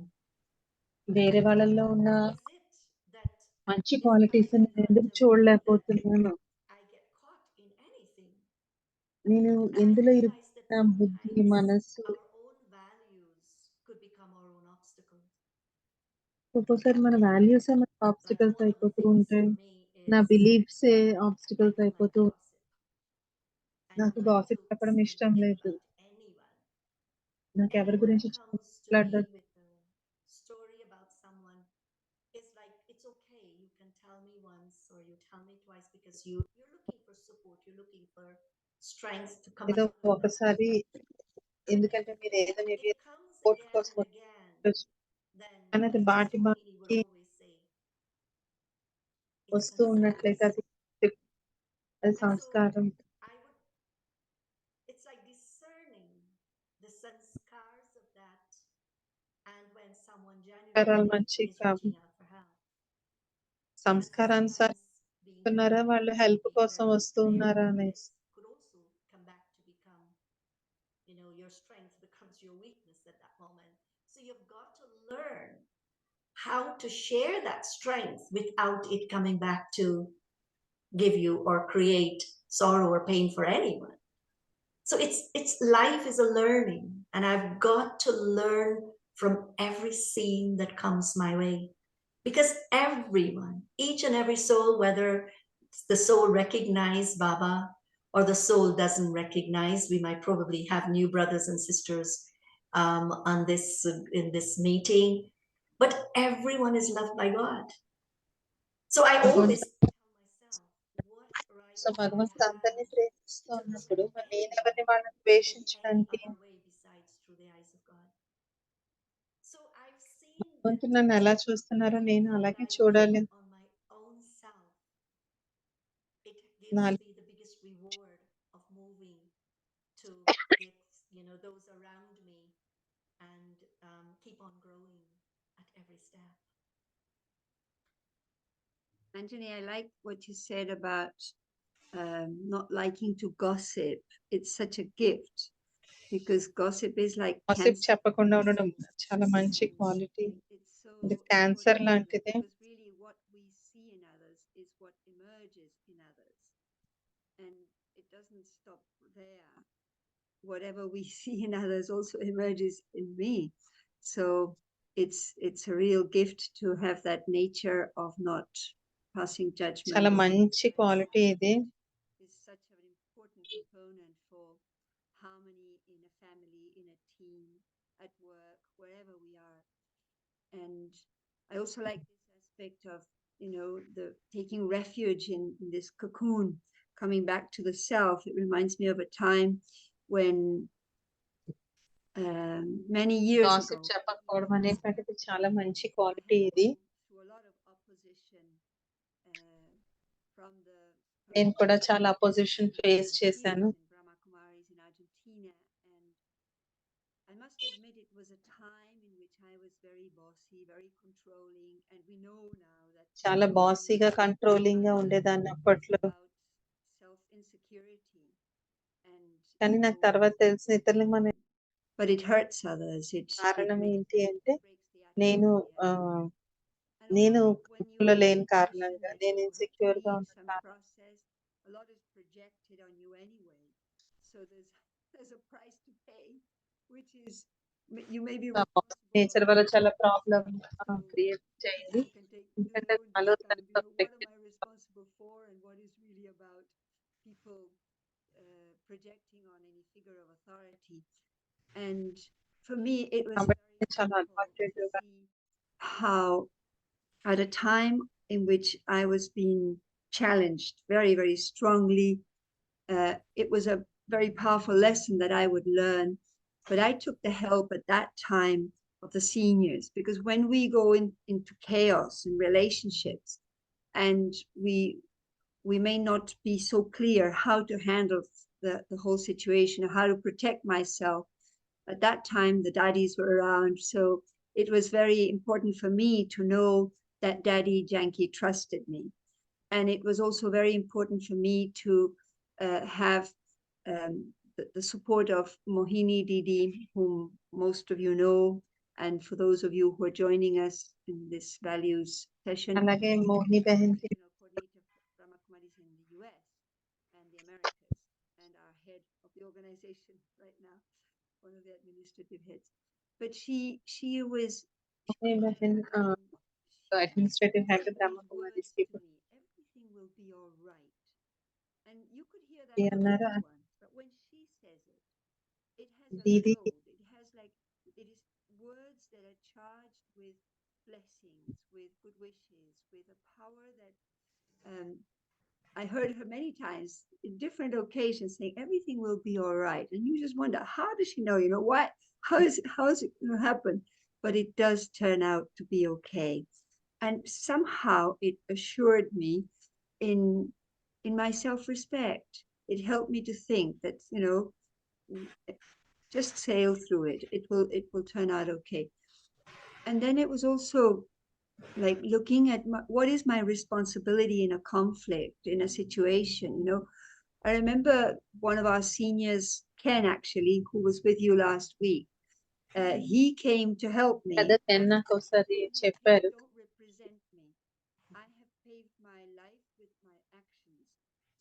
వేరే వాళ్ళల్లో ఉన్న Is it that మంచి if qualities I'm నేను not ఎందుకు చూడలేకపోతున్నాను? I get caught in anything, నేను and I ఎందులో realize that ఇరుక్కున్నా బుద్ధి, sometimes మనస్సు, our own values could become our own obstacles. ఒక్కోసారి మన వాల్యూస్ మనకు Like obstacles one of the అయిపోతూ things ఉంటాయి. for me నా is beliefs I obstacles don't like అయిపోతూ. gossip. I నాకు don't like గాసిప్ to చెప్పడం speak ఇష్టం ill లేదు. about anyone. నాకు ఎవరి Anyone గురించి who comes to me మాట్లాడడం with a story about someone is like, it's okay, you can tell me once or you tell me twice, because you're looking for support, you're looking for strength to come ఏదో out of it. ఒకసారి, ఎందుకంటే మీరు ఏదో maybe It comes support again కోసం and again. వచ్చి Then అనేది Sister బాటి Bhakini would బాటికి always say, it's వస్తూ ఉన్నట్లయితే అది sanskars. అది And so సంస్కారం. I would, it's like discerning the sanskars of that, and when someone సంస్కారాలు genuinely మంచి is కావు. reaching out for help. And సంస్కారానుసారం sometimes being వస్తున్నారా, వాళ్ళు హెల్ప్ కోసం very వస్తూ clear ఉన్నారా about అనేసి. this could also come back to become, your strength becomes your weakness at that moment. So you've got to learn how to share that strength without it coming back to give you or create sorrow or pain for anyone. So it's life is a learning, and I've got to learn from every scene that comes my way, because everyone, each and every soul, whether the soul recognize Baba or the soul doesn't recognize, we might probably have new brothers and sisters on this in this meeting, but everyone is loved by God. So I always tell myself, what right so do I భగవంతుడు have అందరినీ ప్రేమిస్తూ to look ఉన్నప్పుడు at మరి నేను anyone ఎవరిని వాళ్ళని in ద్వేషించడానికి? any other way besides through the eyes of God? So I've seen that భగవంతుడు నన్ను ఎలా చూస్తున్నారో నేను when అలాగే I చూడాలి. work on my own self, it gives నా- me the biggest reward of moving to get, those around me and keep on growing at every step. Anjani, I like what you said about not liking to gossip. It's such a gift, because gossip is like gossip cancer. చెప్పకుండా ఉండడం చాలా మంచి And quality. it's so ఇది cancer important, లాంటిదే. because really what we see in others is what emerges in others. doesn't stop there. Whatever we see in others also emerges in me. So it's a real gift to have that nature of not passing judgment. చాలా మంచి quality ఇది. Is such an important component for harmony in a family, in a team, at work, wherever we are. And I also like this aspect of, the taking refuge in this cocoon, coming back to the self. It reminds me of a time when many years gossip ago, చెప్పకపోవడం అనేటువంటిది చాలా మంచి quality ఇది. through a lot of opposition from the నేను కూడా చాలా opposition face చేశాను. Brahma Kumaris in Argentina, and I must admit it was a time in which I was very bossy, very controlling, and we know now that చాలా బాసీగా controlling గా ఉండేదాన్ని అప్పట్లో. self insecurity, and కానీ నాకు తర్వాత తెలిసిన ఇతరులు మన but it hurts others. కారణం ఏంటి అంటే breaks the నేను atmosphere. నేను When కుటుంబంలో you're లేని in a కారణంగా position నేను that you have to insecure గా lead ఉన్న some కారణం process, a lot is projected on you anyway. So there's a price to pay, which is you may be responsible nature for వల్ల it. చాలా problem So create చేయండి. you can take ఎందుకంటే your own నాలో discount. What am I responsible for, and what is really about people projecting on any figure of authority. And for me, it was very చాలా helpful advantage to see how at a time in which I was being challenged very, very strongly, it was a very powerful lesson that I would learn. But I took the help at that time of the seniors, because when we go into chaos in relationships and we may not be so clear how to handle the whole situation, how to protect myself. At that time, the daddies were around, so it was very important for me to know that Daddy Janki trusted me. And it was also very important for me to have the support of Mohini Didi, whom most of you know, and for those of you who are joining us in this values session. అలాగే మోహిని బెహన్ కి Coordinator of Brahma Kumaris in the US and the Americas, and our head of the organization right now, one of the administrative heads. But she was Mohini Behen administrative head Brahma Kumari everything will be all right. And you could hear that Yeah, from Nara. everyone, but when she says it, it has a Didi. load. It has it is words that are charged with blessings, with good wishes, with a power that I heard her many times in different occasions saying everything will be all right. And you just wonder, how does she know? What? How is it going to happen? But it does turn out to be okay. And somehow it assured me in my self-respect. It helped me to think that, just sail through it. It will turn out okay. And then it was also like looking at what is my responsibility in a conflict, in a situation. I remember one of our seniors, Ken, actually, who was with you last week. He came to help me. పెద్ద can నాకు ఒకసారి చెప్పారు. Don't represent me. I have paved my life with my actions.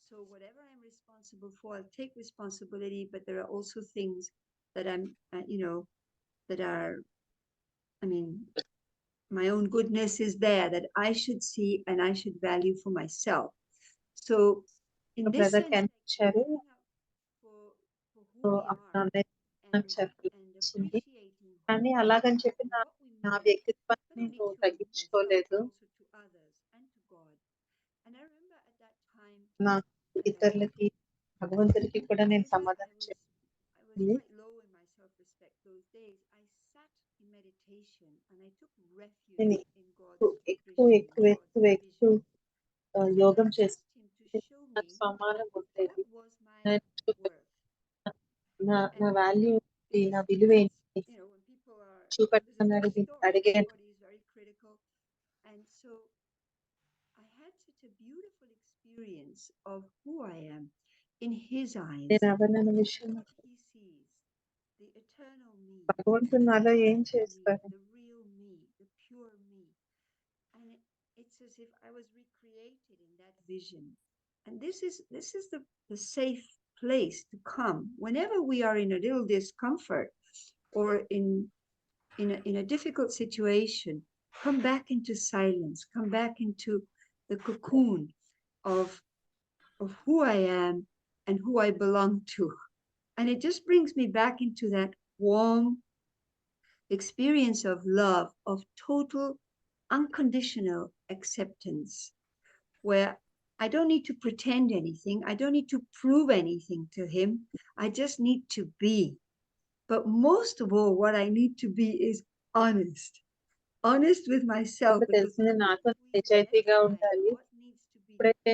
So whatever I'm responsible for, I'll take responsibility. But there are also things that I'm, that are, my own goodness is there that I should see and I should value for myself. So in this brother sense, can ఇచ్చారు. for so who we అప్పుడు are అన్నయ్య నాకు and చెప్పింది. appreciating కానీ who we అలాగని are చెప్పి and నా what we నా mean, వ్యక్తిత్వాన్ని not only నేను to తగ్గించుకోలేదు. myself, but also to others and to God. And I remember at that time, నా ఇతరులకి భగవంతుడికి కూడా నేను because సమాధానం I was చెప్పింది. quite low in my self-respect those days. I sat in meditation and I took refuge నేను in God's ఎక్కువ vision, ఎక్కువ God's ఎక్కువ ఎక్కువ vision. యోగం I చేసి asked him to show me సమానం ఉండేది. what was my నేను worth. నా వాల్యూ నా విలువ ఏంటి When people are చూపెట్టమని there's a story, అడిగాను. everybody is very critical, and so I had such a beautiful experience of who I am in His eyes. నేను ఎవరినైనా విషయం What He sees, the eternal me, భగవంతుడు నాలో ఏం చేస్తారు. the real me, the pure me, and it's as if I was recreated in that vision. And this is the safe place to come whenever we are in a little discomfort or in a difficult situation. Come back into silence, come back into the cocoon of who I am and who I belong to. And it just brings me back into that warm experience of love, of total unconditional acceptance, where I don't need to pretend anything. I don't need to prove anything to him. I just need to be. But most of all, what I need to be is honest. Honest with myself. ఇప్పుడు తెలిసింది నాతో నిజాయితీగా ఉండాలి. ఎప్పుడైతే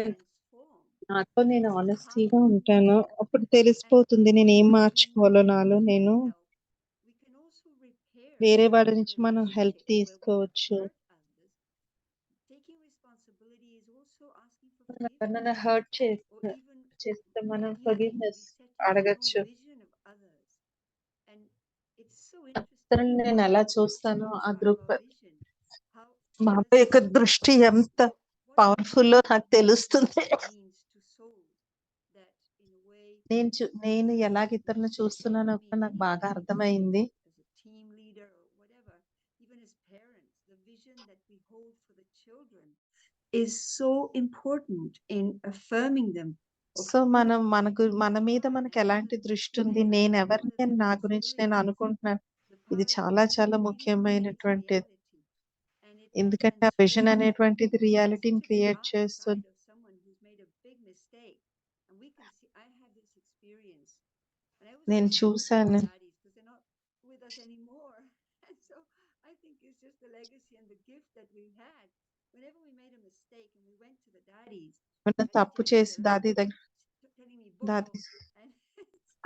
నాతో నేను ఆనెస్టీగా ఉంటానో అప్పుడు తెలిసిపోతుంది నేను ఏం మార్చుకోవాలో నాలో నేను. వేరే వాళ్ళ నుంచి మనం హెల్ప్ తీసుకోవచ్చు. ఎవరినైనా హర్ట్ చేస్తే మనం ఫర్గివ్నెస్ అడగచ్చు. ఇతరులను నేను ఎలా చూస్తానో ఆ బాబా యొక్క దృష్టి ఎంత పవర్ఫుల్ నాకు తెలుస్తుంది. నేను ఎలాగ ఇతరులను చూస్తున్నానో నాకు బాగా అర్థమైంది. is so important in affirming them. So మన మీద మనకు ఎలాంటి దృష్టి ఉంది, నేను ఎవరిని నా గురించి నేను అనుకుంటున్నాను, ఇది చాలా చాలా ముఖ్యమైనటువంటిది. ఎందుకంటే ఆ విజన్ అనేటువంటిది రియాలిటీని క్రియేట్ చేస్తుంది. నేను చూసాను. తప్పు చేసి దాది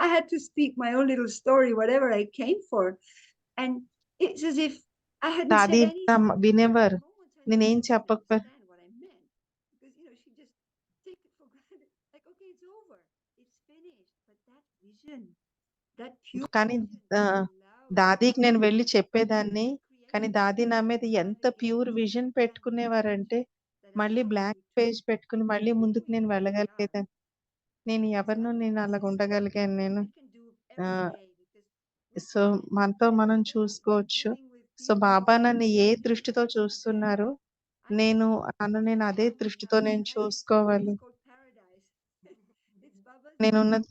I had to speak my own little story, whatever I came for, and it's as if I hadn't said anything. వినేవారు నేనేం చెప్పకపోయి. Because she just take it for granted, like, okay, it's over, it's finished. But that vision, that pure కానీ దాదీకి నేను వెళ్ళి చెప్పేదాన్ని, కానీ దాది నా మీద ఎంత ప్యూర్ విజన్ పెట్టుకునేవారంటే మళ్ళీ బ్లాక్ పేజ్ పెట్టుకుని మళ్ళీ ముందుకు నేను వెళ్ళగలిగేదాన్ని. నేను ఎవరినో నేను అలాగ ఉండగలిగాను. నేను సో మనతో మనం చూసుకోవచ్చు. సో బాబా నన్ను ఏ దృష్టితో చూస్తున్నారు, నన్ను నేను అదే దృష్టితో నేను చూసుకోవాలి. నేనున్నది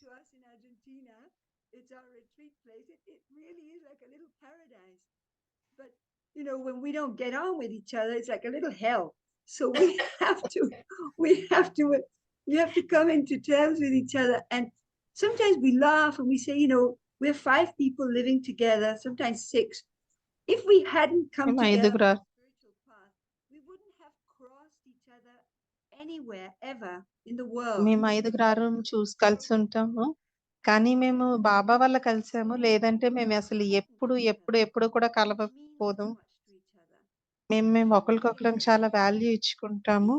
But when we don't get on with each other, it's like a little hell. So we have to come into terms with each other. And sometimes we laugh and we say, we're 5 people living together, sometimes 6. If we hadn't come together on the spiritual path, we wouldn't have crossed each other anywhere ever in the world. మేము 5 చూసి కలిసి ఉంటాము, కానీ మేము బాబా వల్ల కలిసాము. లేదంటే మేము అసలు ఎప్పుడు కూడా కలవకపోదు. మేము ఒకరికొకరం చాలా వాల్యూ ఇచ్చుకుంటాము.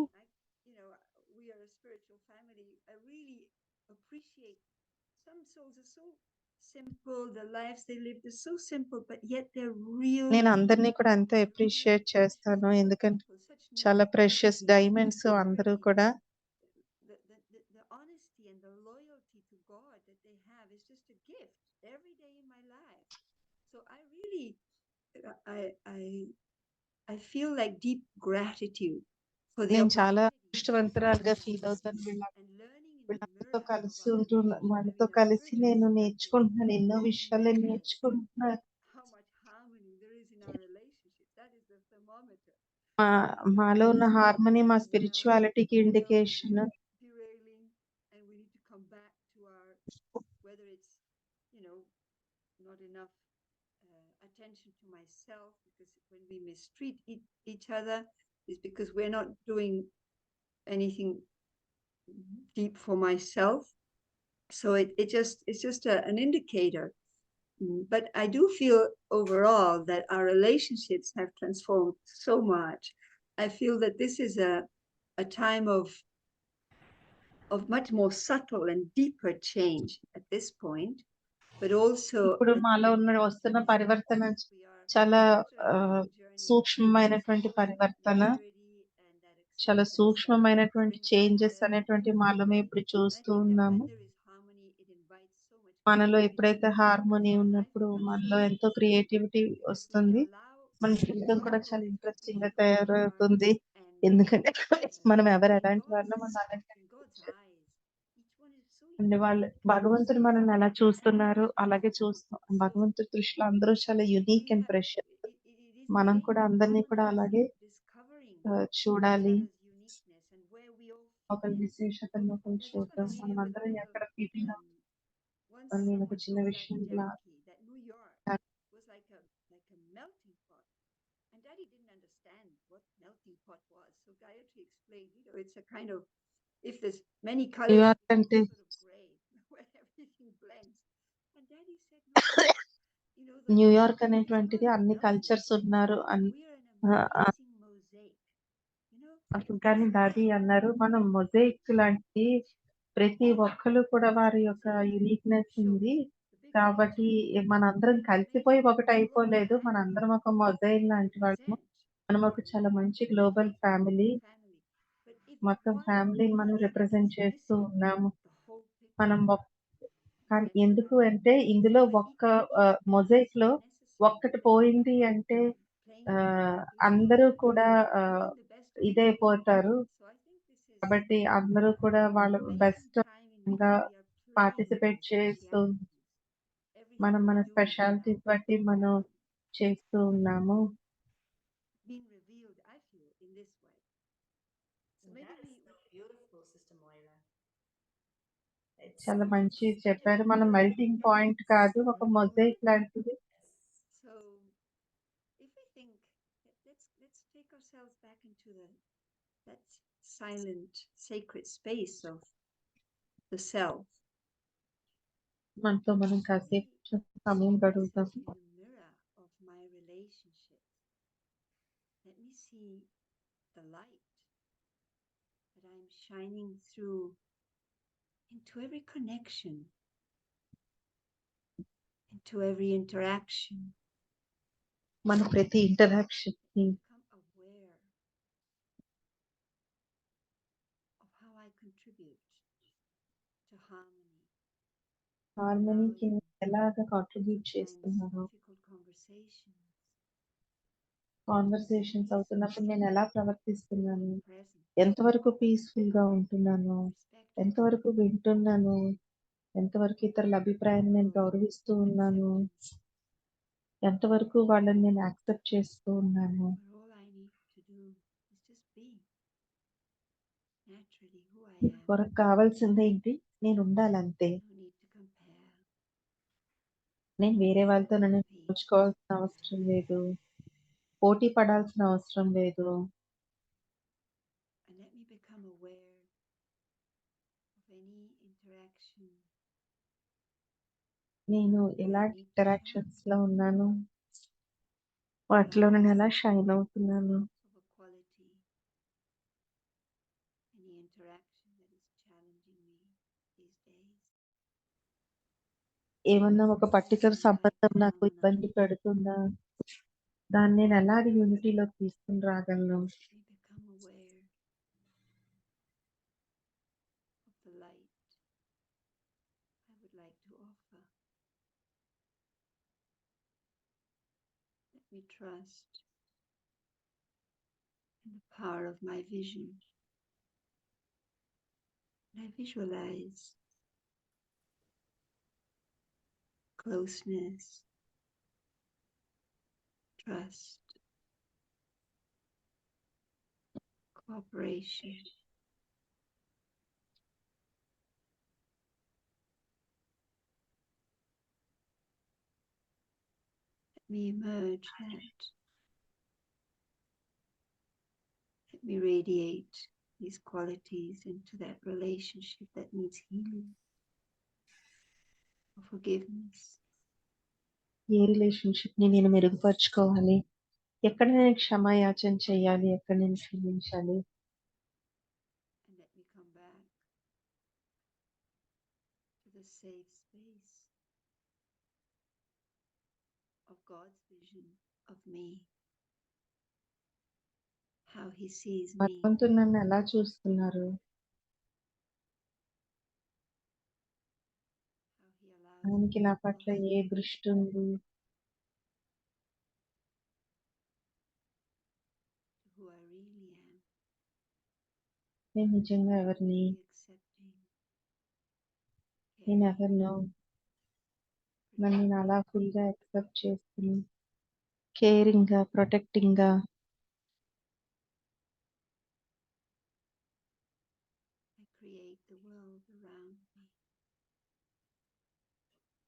నేను అందరినీ కూడా అంతే అప్రిషియేట్ చేస్తాను, ఎందుకంటే చాలా ప్రెషియస్ డైమండ్స్ అందరూ కూడా. The honesty and the loyalty to God that they have is just a gift every day in my life. So I really I feel like deep gratitude for the నేను చాలా అదృష్టవంతురాలుగా feel అవుతాను. వీళ్ళతో కలిసి వాళ్ళతో కలిసి నేను నేర్చుకుంటున్నాను, ఎన్నో విషయాలు నేర్చుకుంటున్నాను. మాలో ఉన్న హార్మనీ మా స్పిరిచువాలిటీకి indication. Not enough attention to myself, because when we mistreat each other, is because we're not doing anything deep for myself. So it's just an indicator. But I do feel overall that our relationships have transformed so much. I feel that this is a time of much more subtle and deeper change at this point. But also ఇప్పుడు మాలో వస్తున్న పరివర్తన చాలా సూక్ష్మమైనటువంటి పరివర్తన, చాలా సూక్ష్మమైనటువంటి changes అనేటువంటి మాలో మేము ఇప్పుడు చూస్తూ ఉన్నాము. మనలో ఎప్పుడైతే హార్మోనీ ఉన్నప్పుడు మనలో ఎంతో క్రియేటివిటీ వస్తుంది. మన జీవితం కూడా చాలా ఇంట్రెస్టింగ్ గా తయారవుతుంది. ఎందుకంటే మనం ఎవరు ఎలాంటి వాళ్ళో మనం అలాగే అండ్ వాళ్ళు భగవంతుడు మనల్ని ఎలా చూస్తున్నారు అలాగే చూస్తాం. భగవంతుడి దృష్టిలో అందరూ చాలా యునిక్ అండ్ ప్రెషియస్. మనం కూడా అందరినీ కూడా అలాగే చూడాలి. ఒకరి విశేషతను ఒకరు చూడటం. మనం అందరం ఎక్కడ ఫిటింగ్ నేను ఒక చిన్న విషయం ఇలా was like a melting pot. And Daddy didn't understand what melting pot was. So Gayatri explained, it's a kind of, if there's many colors, New York it's అంటే sort of gray, where everything blends. And Daddy said, no, New York అనేటువంటిది అన్ని cultures ఉన్నారు అని we are an amazing mosaic. అసలు కానీ దాది అన్నారు మనం మొజాయిక్ లాంటి ప్రతి ఒక్కరు కూడా వారి యొక్క యునిక్నెస్ ఉంది. కాబట్టి మనందరం కలిసిపోయి ఒకటి అయిపోలేదు. మనందరం ఒక మొజాయిక్ లాంటి వాళ్ళము. మనం ఒక చాలా మంచి గ్లోబల్ ఫ్యామిలీ. మొత్తం ఫ్యామిలీని మనం రిప్రజెంట్ చేస్తూ ఉన్నాము. మనం కానీ ఎందుకు అంటే ఇందులో ఒక్క మొజాయిక్ లో ఒక్కటి పోయింది అంటే అందరూ కూడా ఇదైపోతారు. కాబట్టి అందరూ కూడా వాళ్ళ బెస్ట్ గా పార్టిసిపేట్ చేస్తూ మనం మన స్పెషాలిటీస్ బట్టి మనం చేస్తూ ఉన్నాము. being revealed, I feel, in this way. So maybe That is so beautiful, Sister Moira. చాలా మంచి చెప్పారు. మనం మెల్టింగ్ పాయింట్ కాదు, ఒక మొజాయిక్ లాంటిది. So if we think, let's take ourselves back into that silent, sacred space of the self. మనతో మనం కాసేపు సమయం గడుపుతాం. In the mirror of my relationship, let me see the light that I'm shining through into every connection, into every interaction. మన ప్రతి interaction Become aware of how I contribute to harmony. హార్మోనీకి ఎలాగ contribute చేస్తున్నాను, Difficult conversations, conversations అవుతున్నప్పుడు నేను ఎలా ప్రవర్తిస్తున్నాను, present, ఎంతవరకు peaceful గా ఉంటున్నాను, ఎంతవరకు వింటున్నాను, ఎంతవరకు ఇతరుల అభిప్రాయాన్ని నేను గౌరవిస్తూ ఉన్నాను, ఎంతవరకు వాళ్ళని నేను యాక్సెప్ట్ చేస్తూ ఉన్నాను. where all I need to do is just be naturally who I am. కొరకు కావాల్సింది ఏంటి, నేను ఉండాలంతే. No need to compare. నేను వేరే వాళ్ళతో నన్ను పోల్చుకోవాల్సిన అవసరం లేదు, పోటీ పడాల్సిన అవసరం లేదు. And let me become aware of any interaction. నేను ఎలాంటి ఇంటరాక్షన్స్ లో ఉన్నాను, వాటిలో నేను ఎలా షైన్ అవుతున్నాను. Of a quality, any interaction that is challenging me these days. ఏమన్నా ఒక పర్టికులర్ సంబంధం నాకు ఇబ్బంది పెడుతుందా, దాన్ని నేను ఎలాగ యూనిటీలో తీసుకుని రాగలను. Let me become aware of the light I would like to offer. Let me trust in the power of my vision. And I visualize closeness, trust, cooperation. Let me emerge that. Let me radiate these qualities into that relationship that needs healing, or forgiveness. A relationship ని నేను మెరుగుపరుచుకోవాలి, ఎక్కడ నేను క్షమాయాచన చేయాలి, ఎక్కడ నేను క్షమించాలి. And let me come back to the safe space of God's vision of me, how he sees me, భగవంతుడు నన్ను ఎలా చూస్తున్నారు, how he allows ఆయనకి నా పట్ల ఏ దృష్టి ఉంది, who I really am, నేను నిజంగా ఎవరిని, be accepting, నేను caring, ఎవరినో నన్ను నేను అలా ఫుల్గా యాక్సెప్ట్ చేసుకుని కేరింగ్గా, ప్రొటెక్టింగ్గా I create the world around me.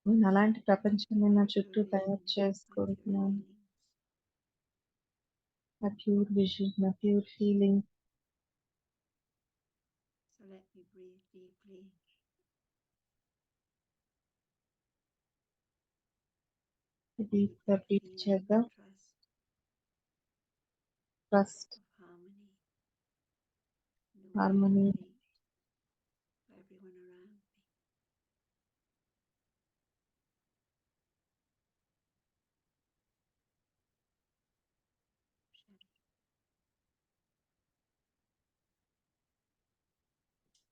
నేను అలాంటి ప్రపంచాన్ని నా Pure చుట్టూ తయారు vision, my pure చేసుకుంటున్నాను. feelings. నా ప్యూర్ విజన్, నా pure feeling. So let me breathe deeply. డీప్గా With బ్రీత్ feeling చేద్దాం. of trust, of harmony, in the way I harmony, relate to everyone around me.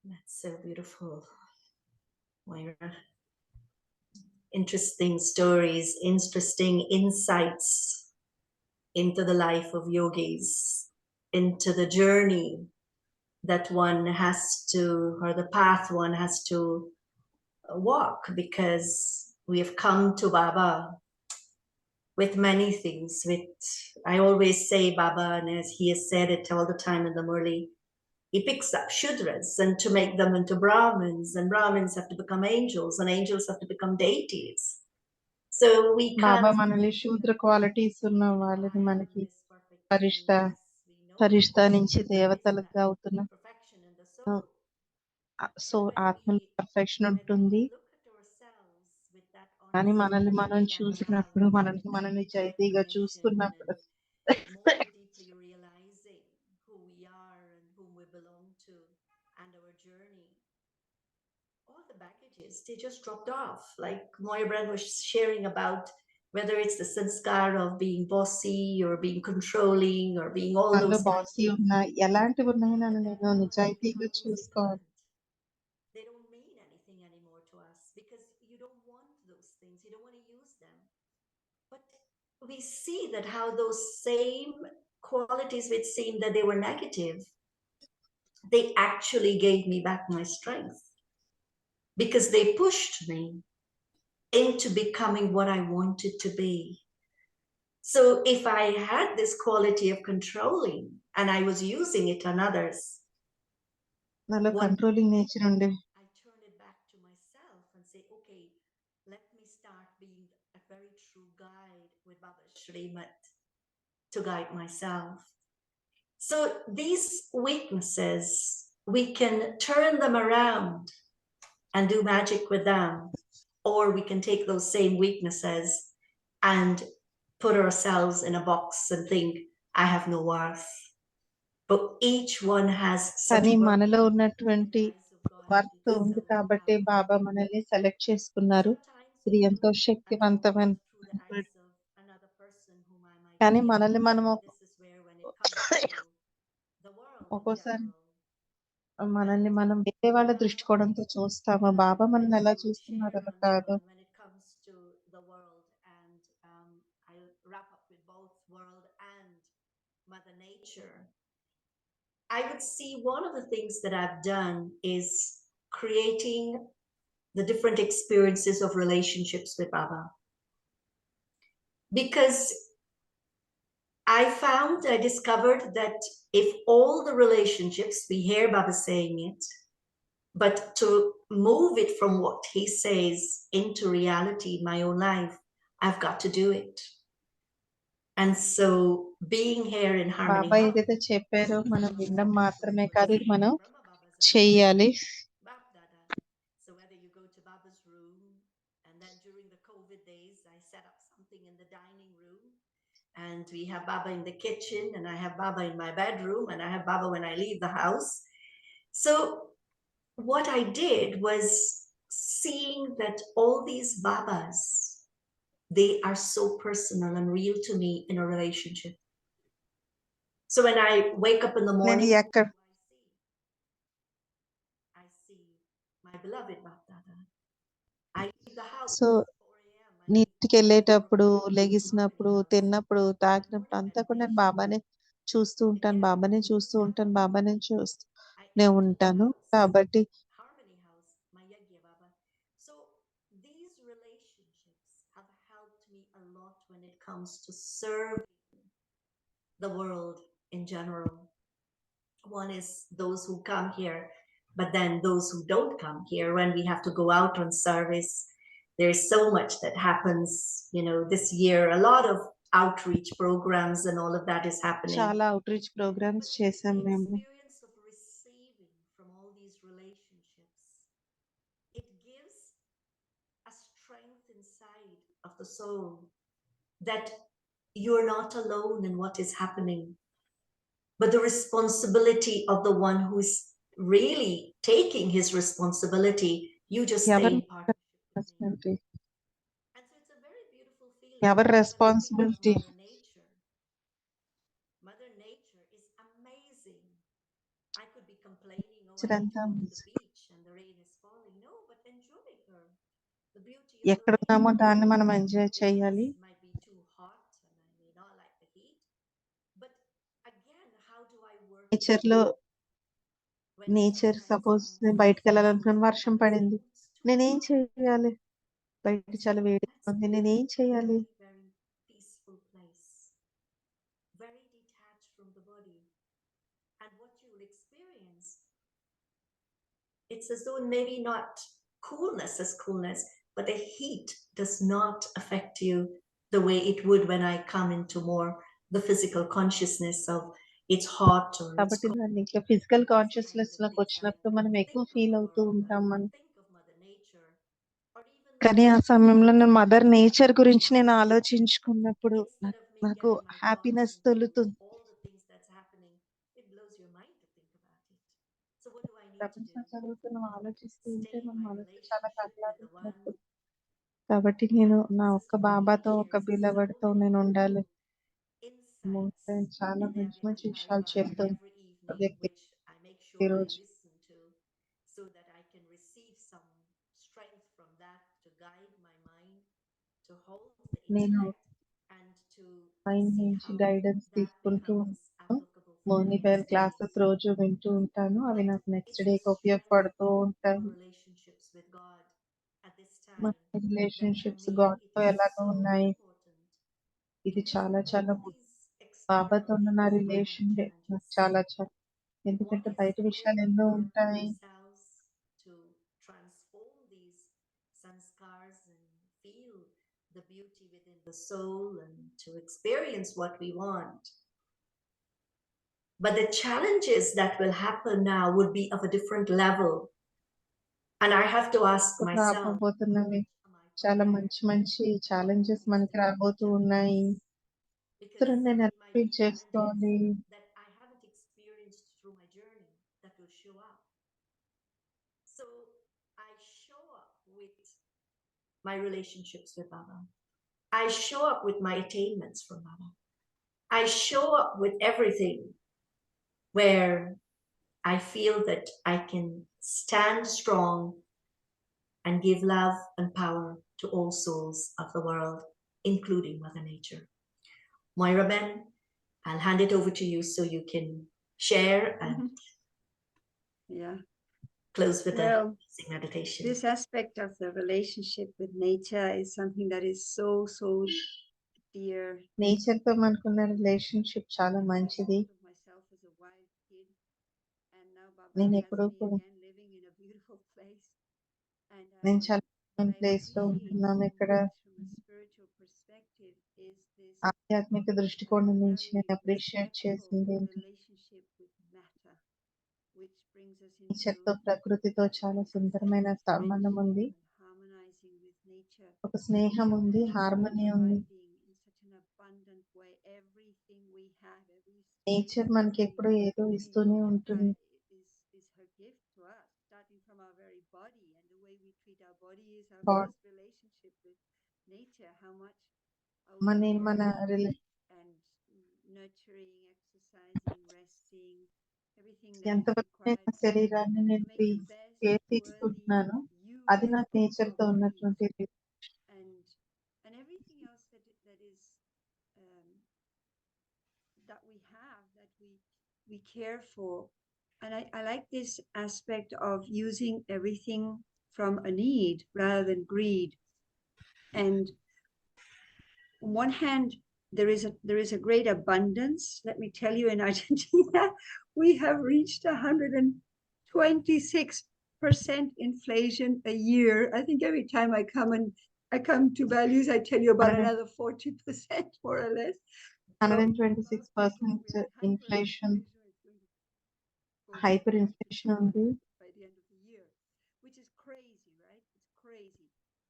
That's so beautiful, Moira. Interesting stories, interesting insights into the life of yogis, into the journey that one has to, or the path one has to walk, because we have come to Baba with many things. I always say Baba, and as he has said it all the time in the Murli, he picks up Shudras and to make them into Brahmins, and Brahmins have to become angels, and angels have to become deities. So we Baba can't మనల్ని శూద్ర qualities ఉన్న వాళ్ళని మనకి ఫరిష్తా, ఫరిష్తా నుంచి దేవతలుగా అవుతున్నాం. So ఆత్మలో perfection ఉంటుంది, కానీ మనల్ని మనం చూసినప్పుడు, మనల్ని మనం నిజాయితీగా చూసుకున్నప్పుడు more deeply realizing who we are and whom we belong to and our journey, all the baggages, they just dropped off. Like Moira was sharing about whether it's the sanskar of being bossy or being controlling or being all మనలో those bossy ఉన్నా, ఎలాంటివి ఉన్నాయి నన్ను నేను నిజాయితీగా చూసుకోవాలి. they don't mean anything anymore to us because you don't want those things, you don't want to use them. But we see that how those same qualities which seemed that they were negative, they actually gave me back my strength because they pushed me into becoming what I wanted to be. So if I had this quality of controlling and I was using it on others, నాలో controlling nature ఉండే, I turn it back to myself and say, okay, let me start being a very true guide with Baba Shrimat to guide myself. So these weaknesses, we can turn them around and do magic with them, or we can take those same weaknesses and put ourselves in a box and think, I have no worth. But each one has such కానీ worth మనలో in ఉన్నటువంటి the eyes of God. Worth It is ఉంది so కాబట్టి powerful. బాబా మనల్ని select చేసుకున్నారు. Sometimes ఇది ఎంతో I don't శక్తివంతమైన, look through the eyes of another person whom I might కానీ meet. మనల్ని మనం This is where when it comes to the world in ఒక్కోసారి general, మనల్ని మనం వేరే వాళ్ళ దృష్టికోణంతో చూస్తాము. బాబా మనల్ని ఎలా చూస్తున్నారు అలా కాదు. when it comes to the world, and I'll wrap up with both world and Mother Nature. I would see one of the things that I've done is creating the different experiences of relationships with Baba. Because I discovered that if all the relationships, we hear Baba saying it, but to move it from what he says into reality in my own life, I've got to do it. And so being here in Harmony Baba Hub, ఏదైతే చెప్పారో మనం వినడం మాత్రమే కాదు, ఇది మనం చెయ్యాలి. so whether you go to Baba's room, and then during the COVID days, I set up something in the dining room, and we have Baba in the kitchen, and I have Baba in my bedroom, and I have Baba when I leave the house. So what I did was seeing that all these Babas, they are so personal and real to me in a relationship. So when I wake up in the morning, I see my beloved Bapdada. I leave the house, so నీటికి వెళ్ళేటప్పుడు, లెగిసినప్పుడు, తిన్నప్పుడు, తాకినప్పుడు అంతా కూడా నేను బాబానే చూస్తూ ఉంటాను. బాబానే చూస్తూ ఉంటాను. బాబానే చూస్తూనే ఉంటాను. కాబట్టి Harmony House, my Yagya Baba. So these relationships have helped me a lot when it comes to serving the world in general. One is those who come here, but then those who don't come here when we have to go out on service. There's so much that happens, this year, a lot of outreach programs and all of that is happening. చాలా outreach programmes చేసాం The మేము. experience of receiving from all these relationships, it gives a strength inside of the soul that you're not alone in what is happening, but the responsibility of the one who's really taking his responsibility, you just stay ఎవరి in partnership with him. And so it's a very beautiful feeling. ఎవరి When I think of responsibility Mother Nature is amazing. I could be complaining, oh, I ఇదంతా need to go to the beach and the rain is falling. No, but enjoy her. The beauty of the ఎక్కడ rain. ఉన్నామో దాన్ని మనం enjoy చేయాలి. It might be too hot and I may not like the heat. But again, how do I work nature లో when nature sometimes suppose I'm నేను బయటకు వెళ్ళాలనుకున్నాను, వర్షం feeling పడింది, it's too నేనేం hot? చేయాలి? బయట చాలా వేడిగా That's ఉంది, నేనేం చేయాలి? very, very peaceful place, very detached from the body. And what you will experience, it's as though maybe not coolness, but the heat does not affect you the way it would when I come into more the physical consciousness of it's hot or it's కాబట్టి cold. దాన్ని ఇంకా physical consciousness లోకి వచ్చినప్పుడు మనం ఎక్కువ feel అవుతూ ఉంటాం. మనం Think of Mother Nature, or even కానీ ఆ సమయంలో నేను మదర్ నేచర్ గురించి నేను ఆలోచించుకున్నప్పుడు instead of me నాకు getting my happiness thoughts into తొలుతుంది. all the things that's happening, it blows your mind to think about it. So what do I need to ప్రపంచం do? జరుగుతున్న ఆలోచిస్తూ ఉంటే Stay in మన my మనసు చాలా relationship with the one. కదలాడుతున్నప్పుడు. కాబట్టి నేను నా This is ఒక్క what బాబాతో, shares ఒక బిలవడితో so నేను many ఉండాలి. insights చాలా in మంచి their మంచి Wi-Fi విషయాలు bar చెప్తాను every evening, వ్యక్తి which I make sure I ఈరోజు. listen to so that I can receive some strength from that to guide my mind, to hold the నేను intellect, and to mind see నుంచి how guidance that తీసుకుంటూ becomes ఉంటాను. applicable for the మోనిబెల్ next classes days. రోజు వింటూ ఉంటాను. అవి But నాకు next it's డేకి the ఉపయోగపడుతూ strength of ఉంటాయి. relationships with God at this మన time that for relationships me God it తో is ఎలాగ so ఉన్నాయి, important, ఇది because చాలా చాలా all these బాబాతో external ఉన్న నా things are not రిలేషన్ నాకు challenges. చాలా చాలా, What ఎందుకంటే is బయట going విషయాలు on ఎన్నో for ఉంటాయి. ourselves to transform these sanskars and feel the beauty within the soul and to experience what we want. But the challenges that will happen now would be of a different level. And I have to ask myself, రాబోతున్నవి చాలా మంచి మంచి challenges మనకి రాబోతూ ఉన్నాయి. because నేను it ఎలా might feel be చేసుకోవాలి? challenges that I haven't experienced through my journey that will show up. So I show up with my relationships with Baba. I show up with my attainments from Baba. I show up with everything where I feel that I can stand strong and give love and power to all souls of the world, including Mother Nature. Moira Ben, I'll hand it over to you so you can share and Yeah. close with Well, a meditation. This aspect of the relationship with nature is something that is so, so dear. Nature తో మనకున్న relationship చాలా మంచిది. I thought of myself as a wild kid, and now Baba నేను has ఎప్పుడూ me కూడా again living in a beautiful place. And నేను చాలా what I place లో appreciate ఉంటున్నాను. so ఇక్కడ much from a spiritual perspective is this ఆధ్యాత్మిక దృష్టికోణం నుంచి very నేను అప్రిషియేట్ చేసింది respectful relationship with matter, which brings us nature into తో, ప్రకృతితో చాలా సుందరమైన సంబంధం ఉంది. harmonizing with nature. ఒక స్నేహం ఉంది, హార్మనీ ఉంది. In such an abundant way, everything we have, every nature మనకి ఎప్పుడు ఏదో ఇస్తూనే ఉంటుంది. is her gift to us, starting from our very body, and the way we treat our body is our God. first relationship with nature. How much are we మన and nurturing, exercising, resting, everything that is ఎంతవరకు required నేను శరీరాన్ని నేను to make the best care worthy తీసుకుంటున్నాను, అది use నాకు nature of తో our ఉన్నటువంటి beings. we care for. And I like this aspect of using everything from a need rather than greed. And on one hand, there is a great abundance. Let me tell you, in Argentina, we have reached 126% inflation a year. I think every time I come to values, I tell you about another 40% more or less. 126% inflation, hyperinflation ఉంది. By the end of the year, which is crazy, right? It's crazy.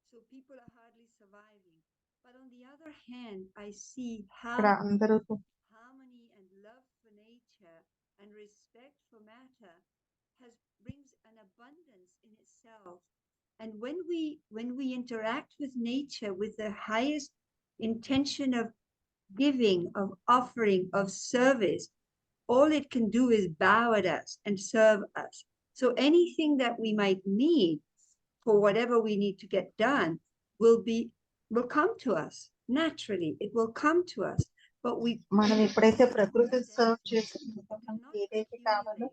So people are hardly surviving. But on the other hand, I see ఇక్కడ how అందరూ harmony and love for nature and respect for matter brings an abundance in itself. And when we interact with nature with the highest intention of giving, of offering, of service, all it can do is bow at us and serve us. So anything that we might need for whatever we need to get done will come to us naturally. It will come to us. But మనం ఎప్పుడైతే ప్రకృతిని serve చేసుకుంటామో మనకి ఏదైతే కావాలో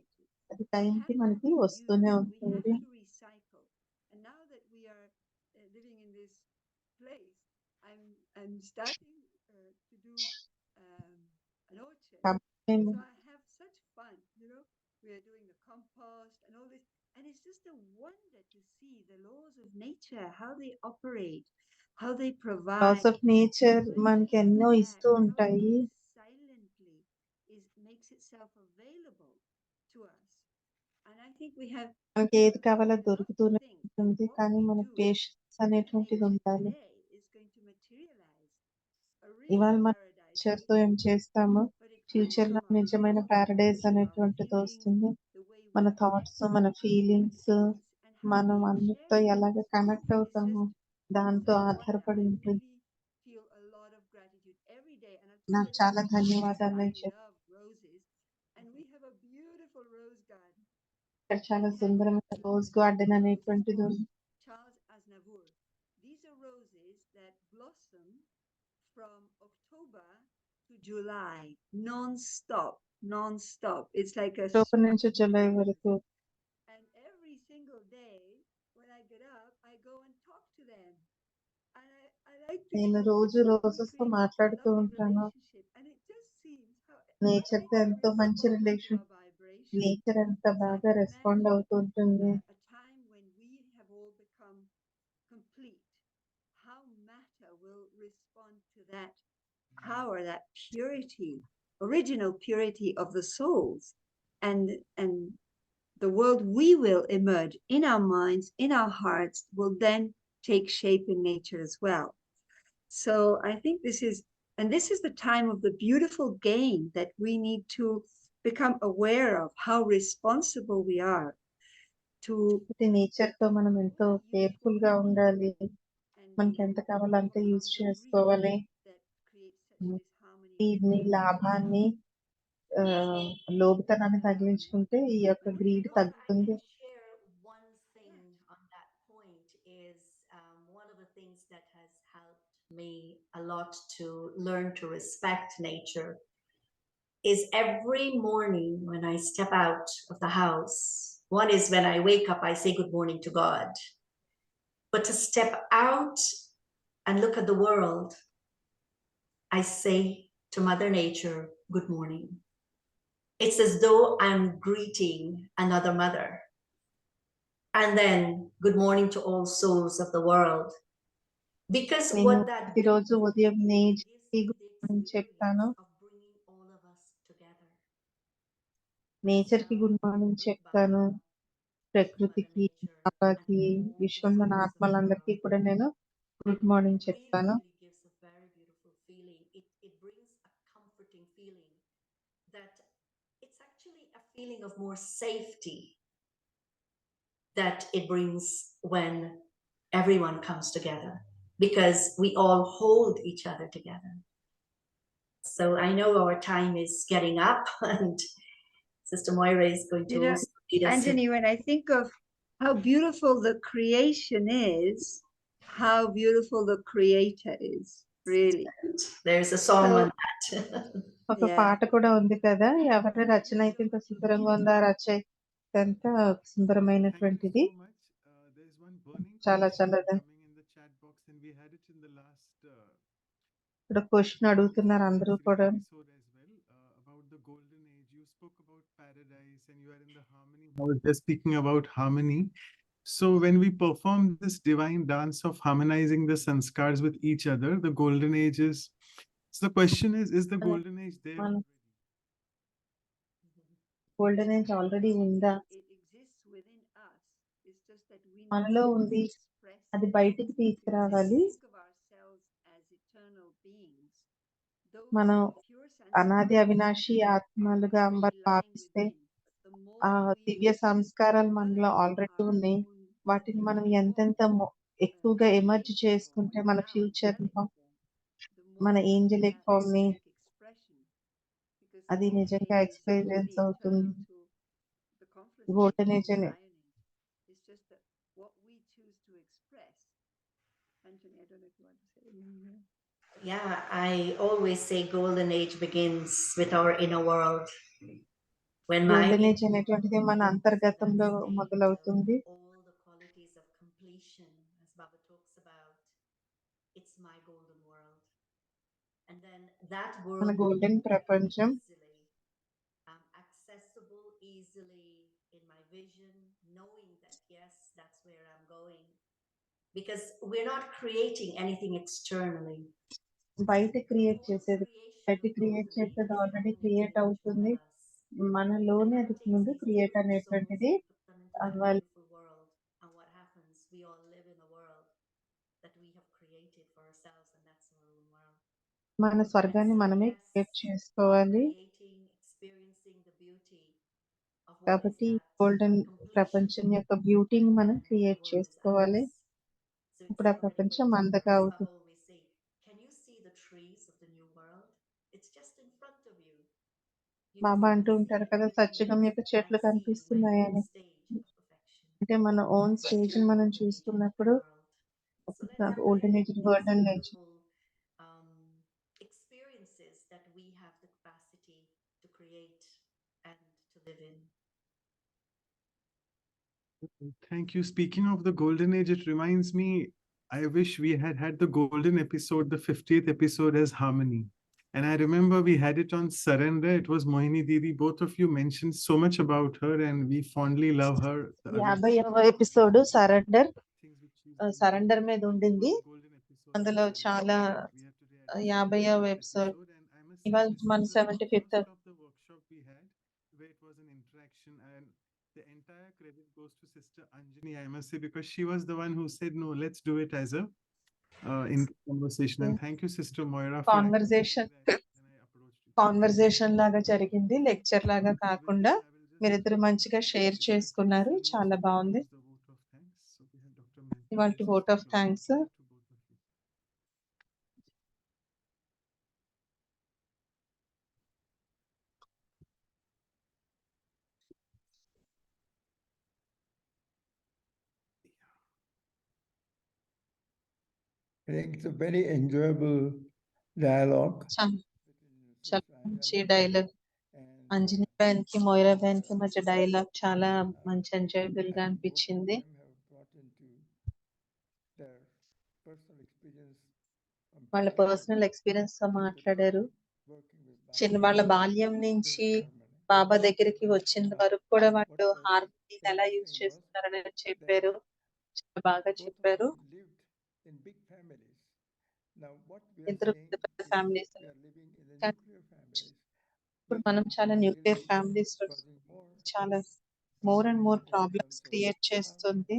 అది టైంకి మనకి వస్తూనే ఉంటుంది. recycle. And now that we are living in this place, I'm starting to do an orchard. So I have such fun, we are doing the compost and all this, and it's just a wonder to see the laws of nature, how they operate, how they provide. Laws of nature మనకి ఎన్నో ఇస్తూ ఉంటాయి. Silently makes itself available to us, and I think we have మనకి ఏది కావాలో దొరుకుతూనే ఉంటుంది, కానీ మన పేషెన్స్ అనేటువంటిది ఉండాలి. ఇవాళ మనం నేచర్ తో ఏం చేస్తామో ఫ్యూచర్ లో నిజమైన పారడైజ్ అనేటువంటిది వస్తుంది. మన థాట్స్, మన ఫీలింగ్స్, మనం అన్నిటితో ఎలాగ కనెక్ట్ అవుతామో దాంతో ఆధారపడి ఉంటుంది. నాకు చాలా ధన్యవాదాలు అని ఇక్కడ చాలా సుందరమైన రోజ్ గార్డెన్ అనేటువంటిది ఉంది. These are roses that blossom from October to July, non-stop. It's like a October నుంచి జూలై వరకు. And every single day when I get up, I go and talk to them. And I like to నేను రోజు roses తో మాట్లాడుతూ ఉంటాను. Nature తో ఎంతో మంచి రిలేషన్, నేచర్ ఎంత బాగా రెస్పాండ్ అవుతుంటుంది. A time when we have all become complete, how matter will respond to that power, that purity, original purity of the souls, and the world we will emerge in our minds, in our hearts, will then take shape in nature as well. So I think this is the time of the beautiful gain that we need to become aware of how responsible we are to nature తో మనం ఎంతో careful గా ఉండాలి. మనకి ఎంత కావాలో అంత use చేసుకోవాలి. దీన్ని లాభాన్ని లోబుతనాన్ని తగిలించుకుంటే ఈ యొక్క గ్రీడ్ తగ్గుతుంది. One thing on that point is one of the things that has helped me a lot to learn to respect nature is every morning when I step out of the house. One is when I wake up, I say good morning to God. But to step out and look at the world, I say to Mother Nature, good morning. It's as though I'm greeting another mother. And then good morning to all souls of the world. Because what that ప్రతిరోజు ఉదయం నేచర్కి good morning చెప్తాను. నేచర్కి good morning చెప్తాను. ప్రకృతికి, బాబాకి, విశ్వంలోని ఆత్మలందరికీ కూడా నేను గుడ్ మార్నింగ్ చెప్తాను. It's actually a feeling of more safety that it brings when everyone comes together, because we all hold each other together. So I know our time is getting up and Sister Moira is going to lead us. Anjani, when I think of how beautiful the creation is, how beautiful the creator is, really. There's a song So- on that. ఒక Yeah. పాట కూడా ఉంది కదా, ఎవరి రచన అయితే ఇంత సుందరంగా ఉందో ఆ రచయిత అంతా Thank you సుందరమైనటువంటిది. so much. There's one burning Chala question chalada. coming in the chat box, and we had it in the last ఇక్కడ క్వశ్చన్ అడుగుతున్నారు అందరూ కూడా. episode as well about the golden age. You spoke about paradise, and you are in the harmony. I was just speaking about harmony. So when we perform this divine dance of harmonizing the sanskars with each other, the golden age is. So the question is the golden age there Man- already? Golden age already ఉందా? It exists within us. It's just that we need మనలో to ఉంది, express అది it. బయటికి Because if తీసుకురావాలి. we think of ourselves as eternal beings, those మనం pure అనాది sanskars Avinashi ఆత్మలుగా already lying భావిస్తే within. But the ఆ more we దివ్య సంస్కారాలు మనలో merge ఆల్రెడీ our ఉన్నాయి. own వాటిని మనం inner ఎంతెంత form, ఎక్కువగా ఎమర్జ్ angelic చేసుకుంటే form, మన now future angelic form, the మన more ఏంజలిక్ that ఫామ్ ని angelic expression, because the అది golden నిజంగా age is ఎక్స్పీరియన్స్ equally అవుతుంది. eternal to the confluence of golden the age Golden అనే Iron Age. It's just that what we choose to express. Anjani, I don't know if you want to say anything here. Yeah, I always say golden age begins with our inner world. When my golden age అనేటువంటిది మన అంతర్గతంలో మొదలవుతుంది. all the qualities of completion, as Baba talks about, it's my golden world. And then that మన world golden ప్రపంచం easily accessible easily in my vision, knowing that yes, that's where I'm going, because we're not creating anything externally. బయట create All చేసేది, creation బయట of create golden చేసేది age is already happening create within each one అవుతుంది. of us. And మనలోనే that అది takes ముందు these create different అనేటువంటిది souls, put them into that అవ్వాలి. beautiful world. And what happens? We all live in a world that we have created for ourselves, and that's our own world. మన స్వర్గాన్ని And so, మనమే yes, create చేసుకోవాలి. creating, experiencing the beauty of what is కాబట్టి that golden completion ప్రపంచం యొక్క బ్యూటీని మనం when the create world is చేసుకోవాలి. ours. So it's ఇప్పుడు ఆ already ప్రపంచం waiting for మనదిగా us. అవుతుంది. Baba always say, can you see the trees of the new world? It's just in front of you. You Baba just అంటూ can't see ఉంటారు it. కదా, You సత్యుగం meet యొక్క చెట్లు and see my కనిపిస్తున్నాయని. own stage of perfection. అంటే మన own That's stage the మనం golden age of చూసుకున్నప్పుడు the world. So let's golden create age these golden age beautiful experiences that we have the capacity to create and to live in. Thank you. Speaking of the golden age, it reminds me, I wish we had had the golden episode, the 50th episode as harmony. And I remember we had it on Surrender. It was Mohini Didi. Both of you mentioned so much about her, and we fondly love her. The other 50వ episode surrender things which she's been surrender doing. మీద It ఉండింది. was a golden episode for అందులో Surrender. చాలా We have to react to 50వ this episode. episode. And I must say, ఇవాళ this మన was the 75th. first of the workshop we had, where it was an interaction, and the entire credit goes to Sister Anjani, I must say, because she was the one who said, no, let's do it as a in conversation. And thank you, Sister Moira, for Conversation. accepting that when I approached you. Conversation లాగా జరిగింది, lecture లాగా With కాకుండా this, I will just మీరిద్దరు మంచిగా share request చేసుకున్నారు. Kriti చాలా to బాగుంది. introduce the vote of thanks. So we have Dr. Mehta ఇవాళ and vote Sister of Gauri. thanks. Over to both of you. I think it's a very enjoyable dialogue. చాలా మంచి dialogue. Anjani Ben కి మొయిరా Ben కి మధ్య dialogue చాలా మంచి enjoyable గా అనిపించింది. వాళ్ళ పర్సనల్ ఎక్స్పీరియన్స్ తో మాట్లాడారు. వాళ్ళ బాల్యం నుంచి బాబా దగ్గరికి వచ్చిన వరకు కూడా వాళ్ళు హార్మోనీని ఎలా యూజ్ చేస్తున్నారని చెప్పారు. చాలా బాగా చెప్పారు. ఇద్దరు పెద్ద ఫ్యామిలీస్, ఇప్పుడు మనం చాలా న్యూక్లియర్ ఫ్యామిలీస్ చాలా more and more problems create చేస్తుంది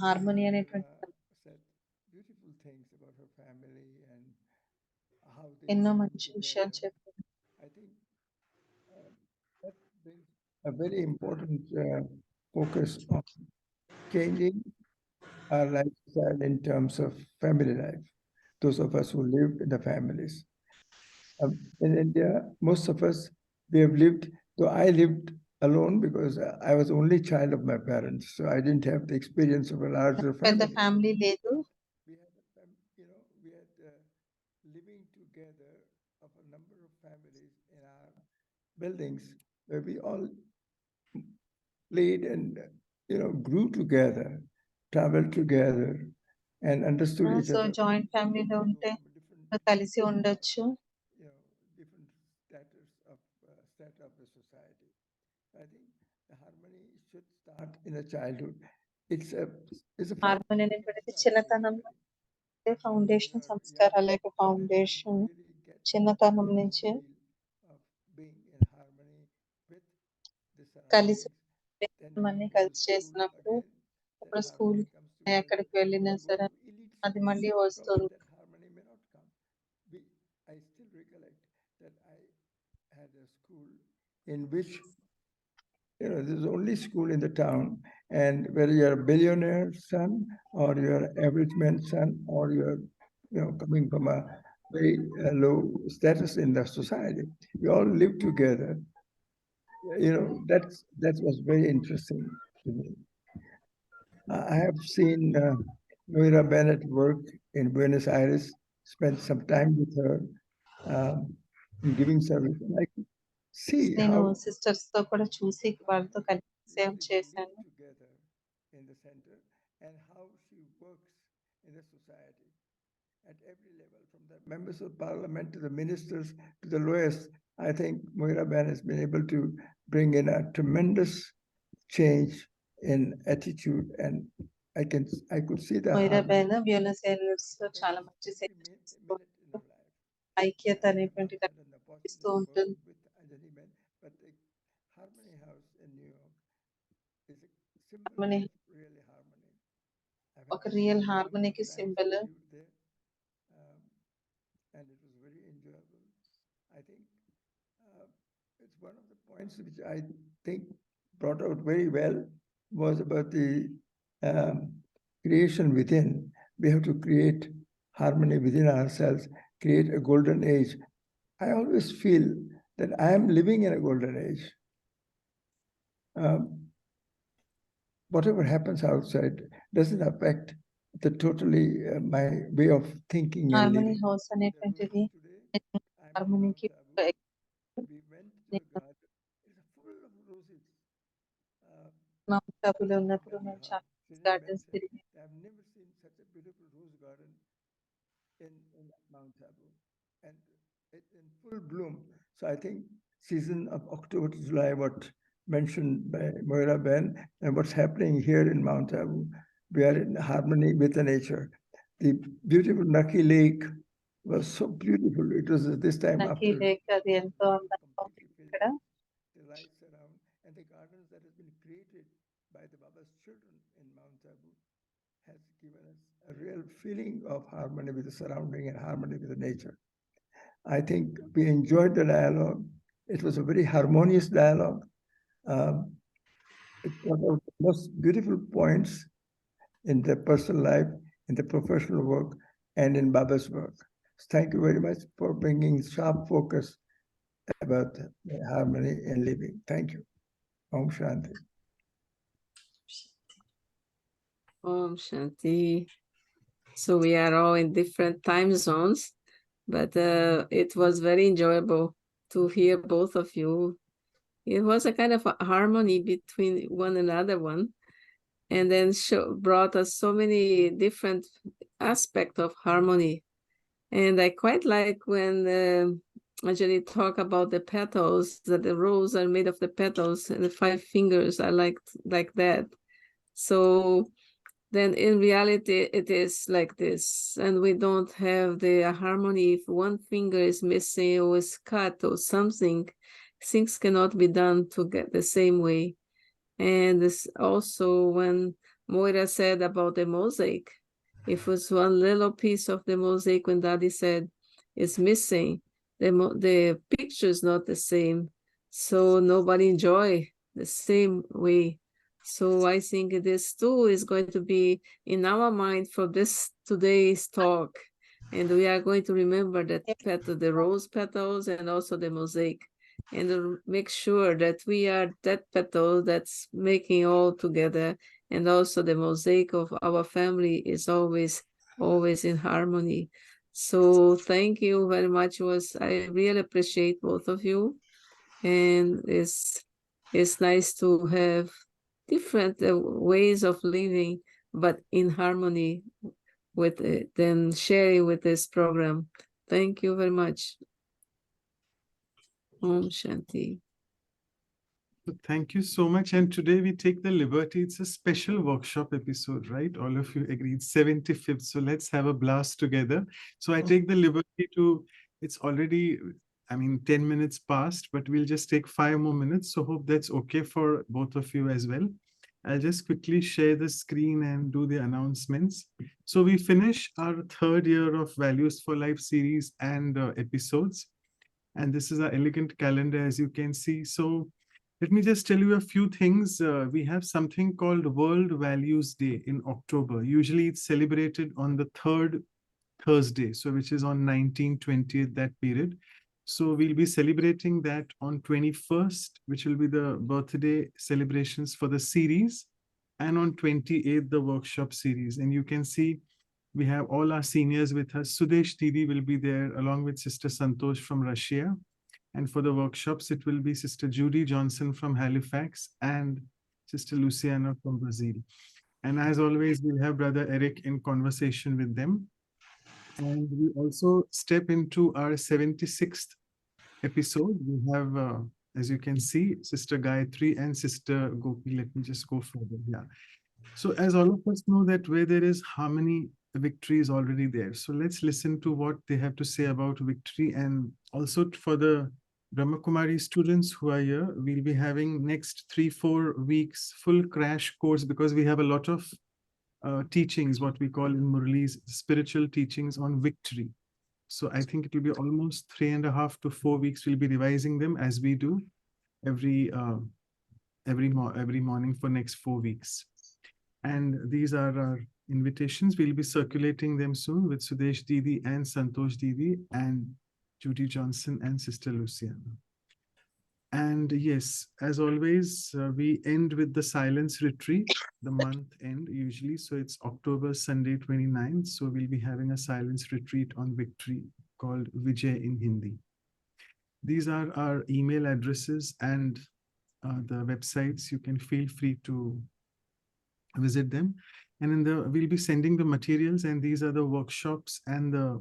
హార్మోనీ అనేటువంటి. ఎన్నో మంచి విషయాలు చెప్పారు. A very important focus on changing our lifestyle in terms of family life. Those of us who live in the families. In India, most of us, we have lived, so I lived alone because I was only child of my parents. So I didn't have the experience of a larger పెద్ద family. Family లేదు. We had families in our buildings where we all played and grew together, traveled together, and understood each so other. Joint ఫ్యామిలీలో ఉంటే Different, కలిసి ఉండొచ్చు. different strata of the society. I think the harmony should start in the childhood. It's a harmony అనేటువంటిది చిన్నతనంలో foundation సంస్కారాల యొక్క foundation చిన్నతనం నుంచి కలిసి అన్ని కలిసి చేసినప్పుడు ఇప్పుడు స్కూల్ ఎక్కడికి వెళ్ళినా సరే అది మళ్ళీ వస్తుంది. I still recollect that I had a school in which there's only school in the town, and whether you're a billionaire son or you're an average man's son or you're coming from a very low status in the society, we all live together. That was very interesting to me. I have seen Moira Bennett work in Buenos Aires, spent some time with her in giving service. And I could see నేను how sisters తో కూడా చూసి వాళ్ళతో కలిసి సేవ చేశాను. together in the center and how she works in the society at every level, from the members of parliament to the ministers to the lawyers. I think Moira Ben has been able to bring in a tremendous change in attitude, and I could see the Moira harmony Ben Buenos Aires లో చాలా మంచి సేవ every చేస్తూ minute in her life. ఐక్యత అనేటువంటి I've had an కనిపిస్తూ opportunity to ఉంటుంది. work with Anjani Ben, but the Harmony House in New York is a symbol Harmony. of really harmony. ఒక రియల్ హార్మోనీకి symbol. There, and it was very enjoyable. I think it's one of the points which I think brought out very well was about the creation within. We have to create harmony within ourselves, create a golden age. I always feel that I am living in a golden age. Whatever happens outside doesn't affect the totally my way of thinking and harmony living. House అనేటువంటిది హార్మోనీకి We went to a garden. It's full of roses. Mount ఆబులో ఉన్నప్పుడు మేము చాలా gardens తిరిగి I've never seen such a beautiful rose garden in Mount Abu, and it's in full bloom. So I think season of October to July, what mentioned by Moira Ben, and what's happening here in Mount Abu, we are in harmony with the nature. The beautiful Naki Lake was so beautiful. It was this time నకి after lake అది ఎంతో అందంగా ఉంది completely ఇక్కడ. filled, the lights around, and the gardens that has been created by the Baba's children in Mount Abu has given us a real feeling of harmony with the surrounding and harmony with the nature. I think we enjoyed the dialogue. It was a very harmonious dialogue. It's one of the most beautiful points in the personal life, in the professional work, and in Baba's work. So thank you very much for bringing sharp focus about harmony in living. Thank you. Om Shanti. Om Shanti. So we are all in different time zones, but it was very enjoyable to hear both of you. It was a kind of a harmony between one another one, and then brought us so many different aspects of harmony. And I quite like when Anjani talk about the petals, that the rose are made of the petals, and the 5 fingers are like that. So then in reality, it is like this, and we don't have the harmony. If one finger is missing or is cut or something, things cannot be done to get the same way. And this also when Moira said about the mosaic, if it's one little piece of the mosaic, when Daddy said it's missing, the picture is not the same, so nobody enjoy the same way. So I think this too is going to be in our mind for this today's talk, and we are going to remember that the rose petals and also the mosaic, and make sure that we are that petal that's making all together, and also the mosaic of our family is always in harmony. So thank you very much. I really appreciate both of you, and it's nice to have different ways of living, but in harmony with it, then sharing with this program. Thank you very much. Om Shanti. Thank you so much. And today we take the liberty. It's a special workshop episode, right? All of you agreed, 75th. So let's have a blast together. So I take the liberty to, it's already, 10 minutes past, but we'll just take 5 more minutes. So hope that's okay for both of you as well. I'll just quickly share the screen and do the announcements. So we finish our 3rd year of Values for Life series and episodes. And this is our elegant calendar, as you can see. So let me just tell you a few things. We have something called World Values Day in October. Usually it's celebrated on the 3rd Thursday, so which is on 19th, 20th, that period. So we'll be celebrating that on 21st, which will be the birthday celebrations for the series, and on 28th, the workshop series. And you can see we have all our seniors with us. Sudesh Didi will be there along with Sister Santosh from Russia. And for the workshops, it will be Sister Judy Johnson from Halifax and Sister Luciana from Brazil. And as always, we'll have Brother Eric in conversation with them. And we also step into our 76th episode. We have, as you can see, Sister Gayatri and Sister Gopi. Let me just go further. Yeah. So as all of us know that where there is harmony, victory is already there. So let's listen to what they have to say about victory. And also for the Brahma Kumari students who are here, we'll be having next 3-4 weeks full crash course, because we have a lot of teachings, what we call in Murali's spiritual teachings on victory. So I think it will be almost 3.5 to 4 weeks. We'll be revising them as we do every morning for next 4 weeks. And these are our invitations. We'll be circulating them soon with Sudesh Didi and Santosh Didi and Judy Johnson and Sister Luciana. And yes, as always, we end with the silence retreat, the month end usually. So it's October Sunday 29th. So we'll be having a silence retreat on victory called Vijay in Hindi. These are our email addresses and the websites. You can feel free to visit them. And we'll be sending the materials, and these are the workshops and the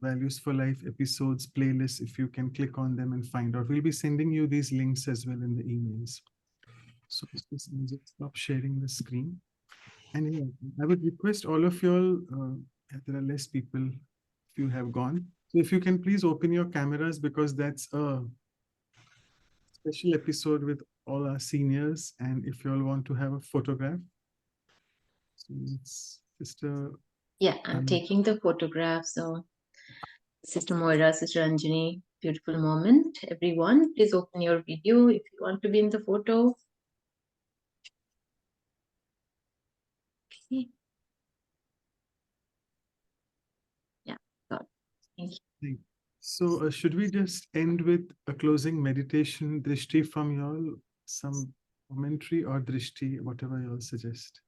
Values for Life episodes playlists. If you can click on them and find out, we'll be sending you these links as well in the emails. So just stop sharing the screen. And yeah, I would request all of you all, there are less people, if you have gone. So if you can please open your cameras, because that's a special episode with all our seniors. And if you all want to have a photograph. So it's Sister. Yeah, I'm taking the photograph. So Sister Moira, Sister Anjani, beautiful moment. Everyone, please open your video if you want to be in the photo. Okay. Yeah, got it. Thank you. So should we just end with a closing meditation, Drishti, from y'all? Some commentary or Drishti, whatever y'all suggest.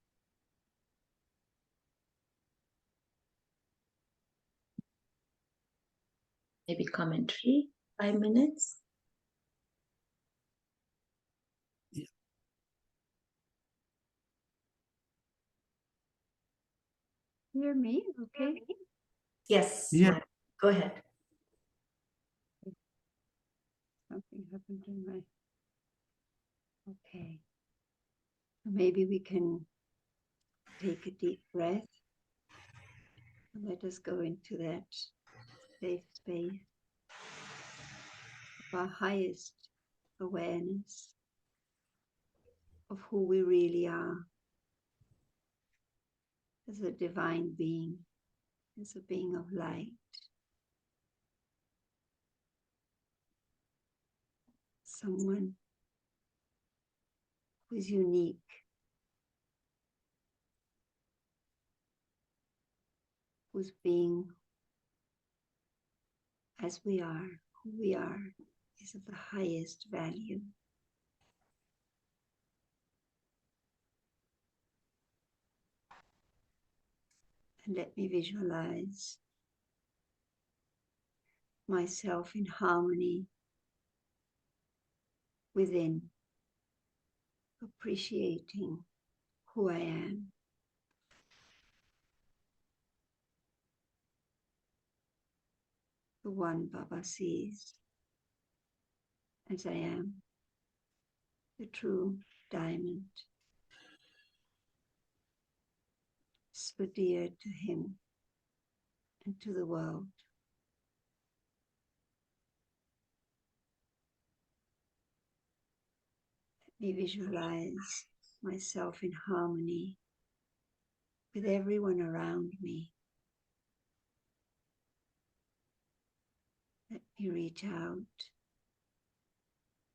Maybe commentary, 5 minutes. Hear me? Okay. Yes, Yeah. Moira, go ahead. Something happened in my. Okay. Maybe we can take a deep breath and let us go into that safe space of our highest awareness of who we really are as a divine being, as a being of light. Someone who is unique, whose being as we are, who we are, is of the highest value. And let me visualize myself in harmony within, appreciating who I am. The one Baba sees as I am, the true diamond, so dear to him and to the world. Let me visualize myself in harmony with everyone around me. Let me reach out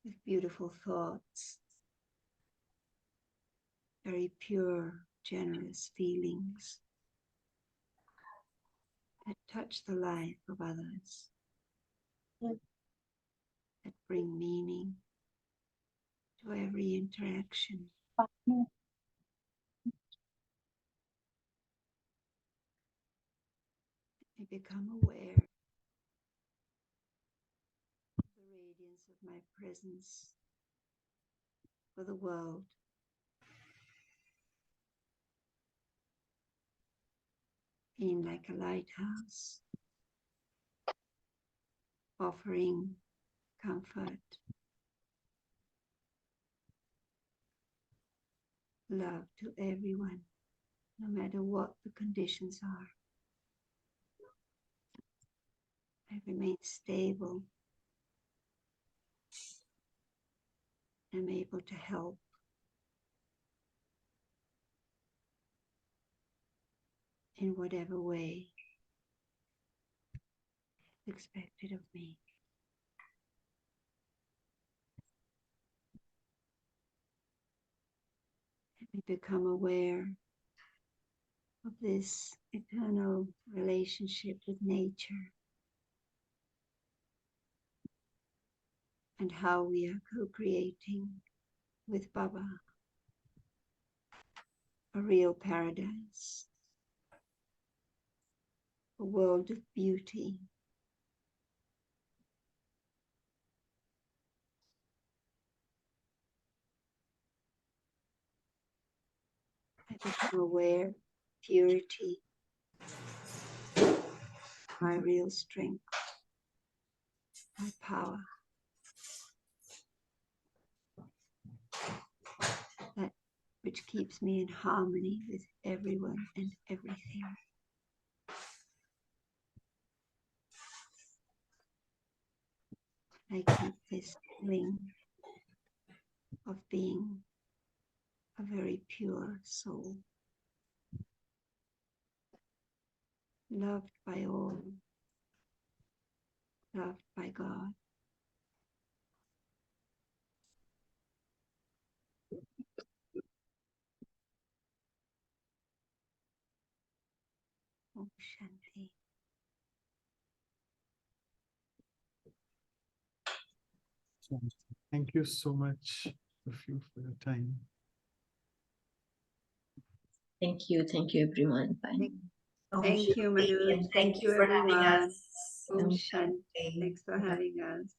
with beautiful thoughts, very pure, generous feelings that touch the life of others, that bring meaning to every interaction. I become aware of the radiance of my presence for the world. Being like a lighthouse, offering comfort, love to everyone, no matter what the conditions are. I remain stable. I'm able to help. In whatever way is expected of me. Let me become aware of this eternal relationship with nature and how we are co-creating with Baba a real paradise, a world of beauty. I become aware of purity, my real strength, my power. That which keeps me in harmony with everyone and everything. I keep this feeling of being a very pure soul, loved by all, loved by God. Om Shanti. Thank you so much of you for your time. Thank you everyone. Bye. Thank you, Manu. And thank you for having everyone. us. Om Shanti. Thanks for having us.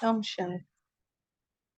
Om Shanti.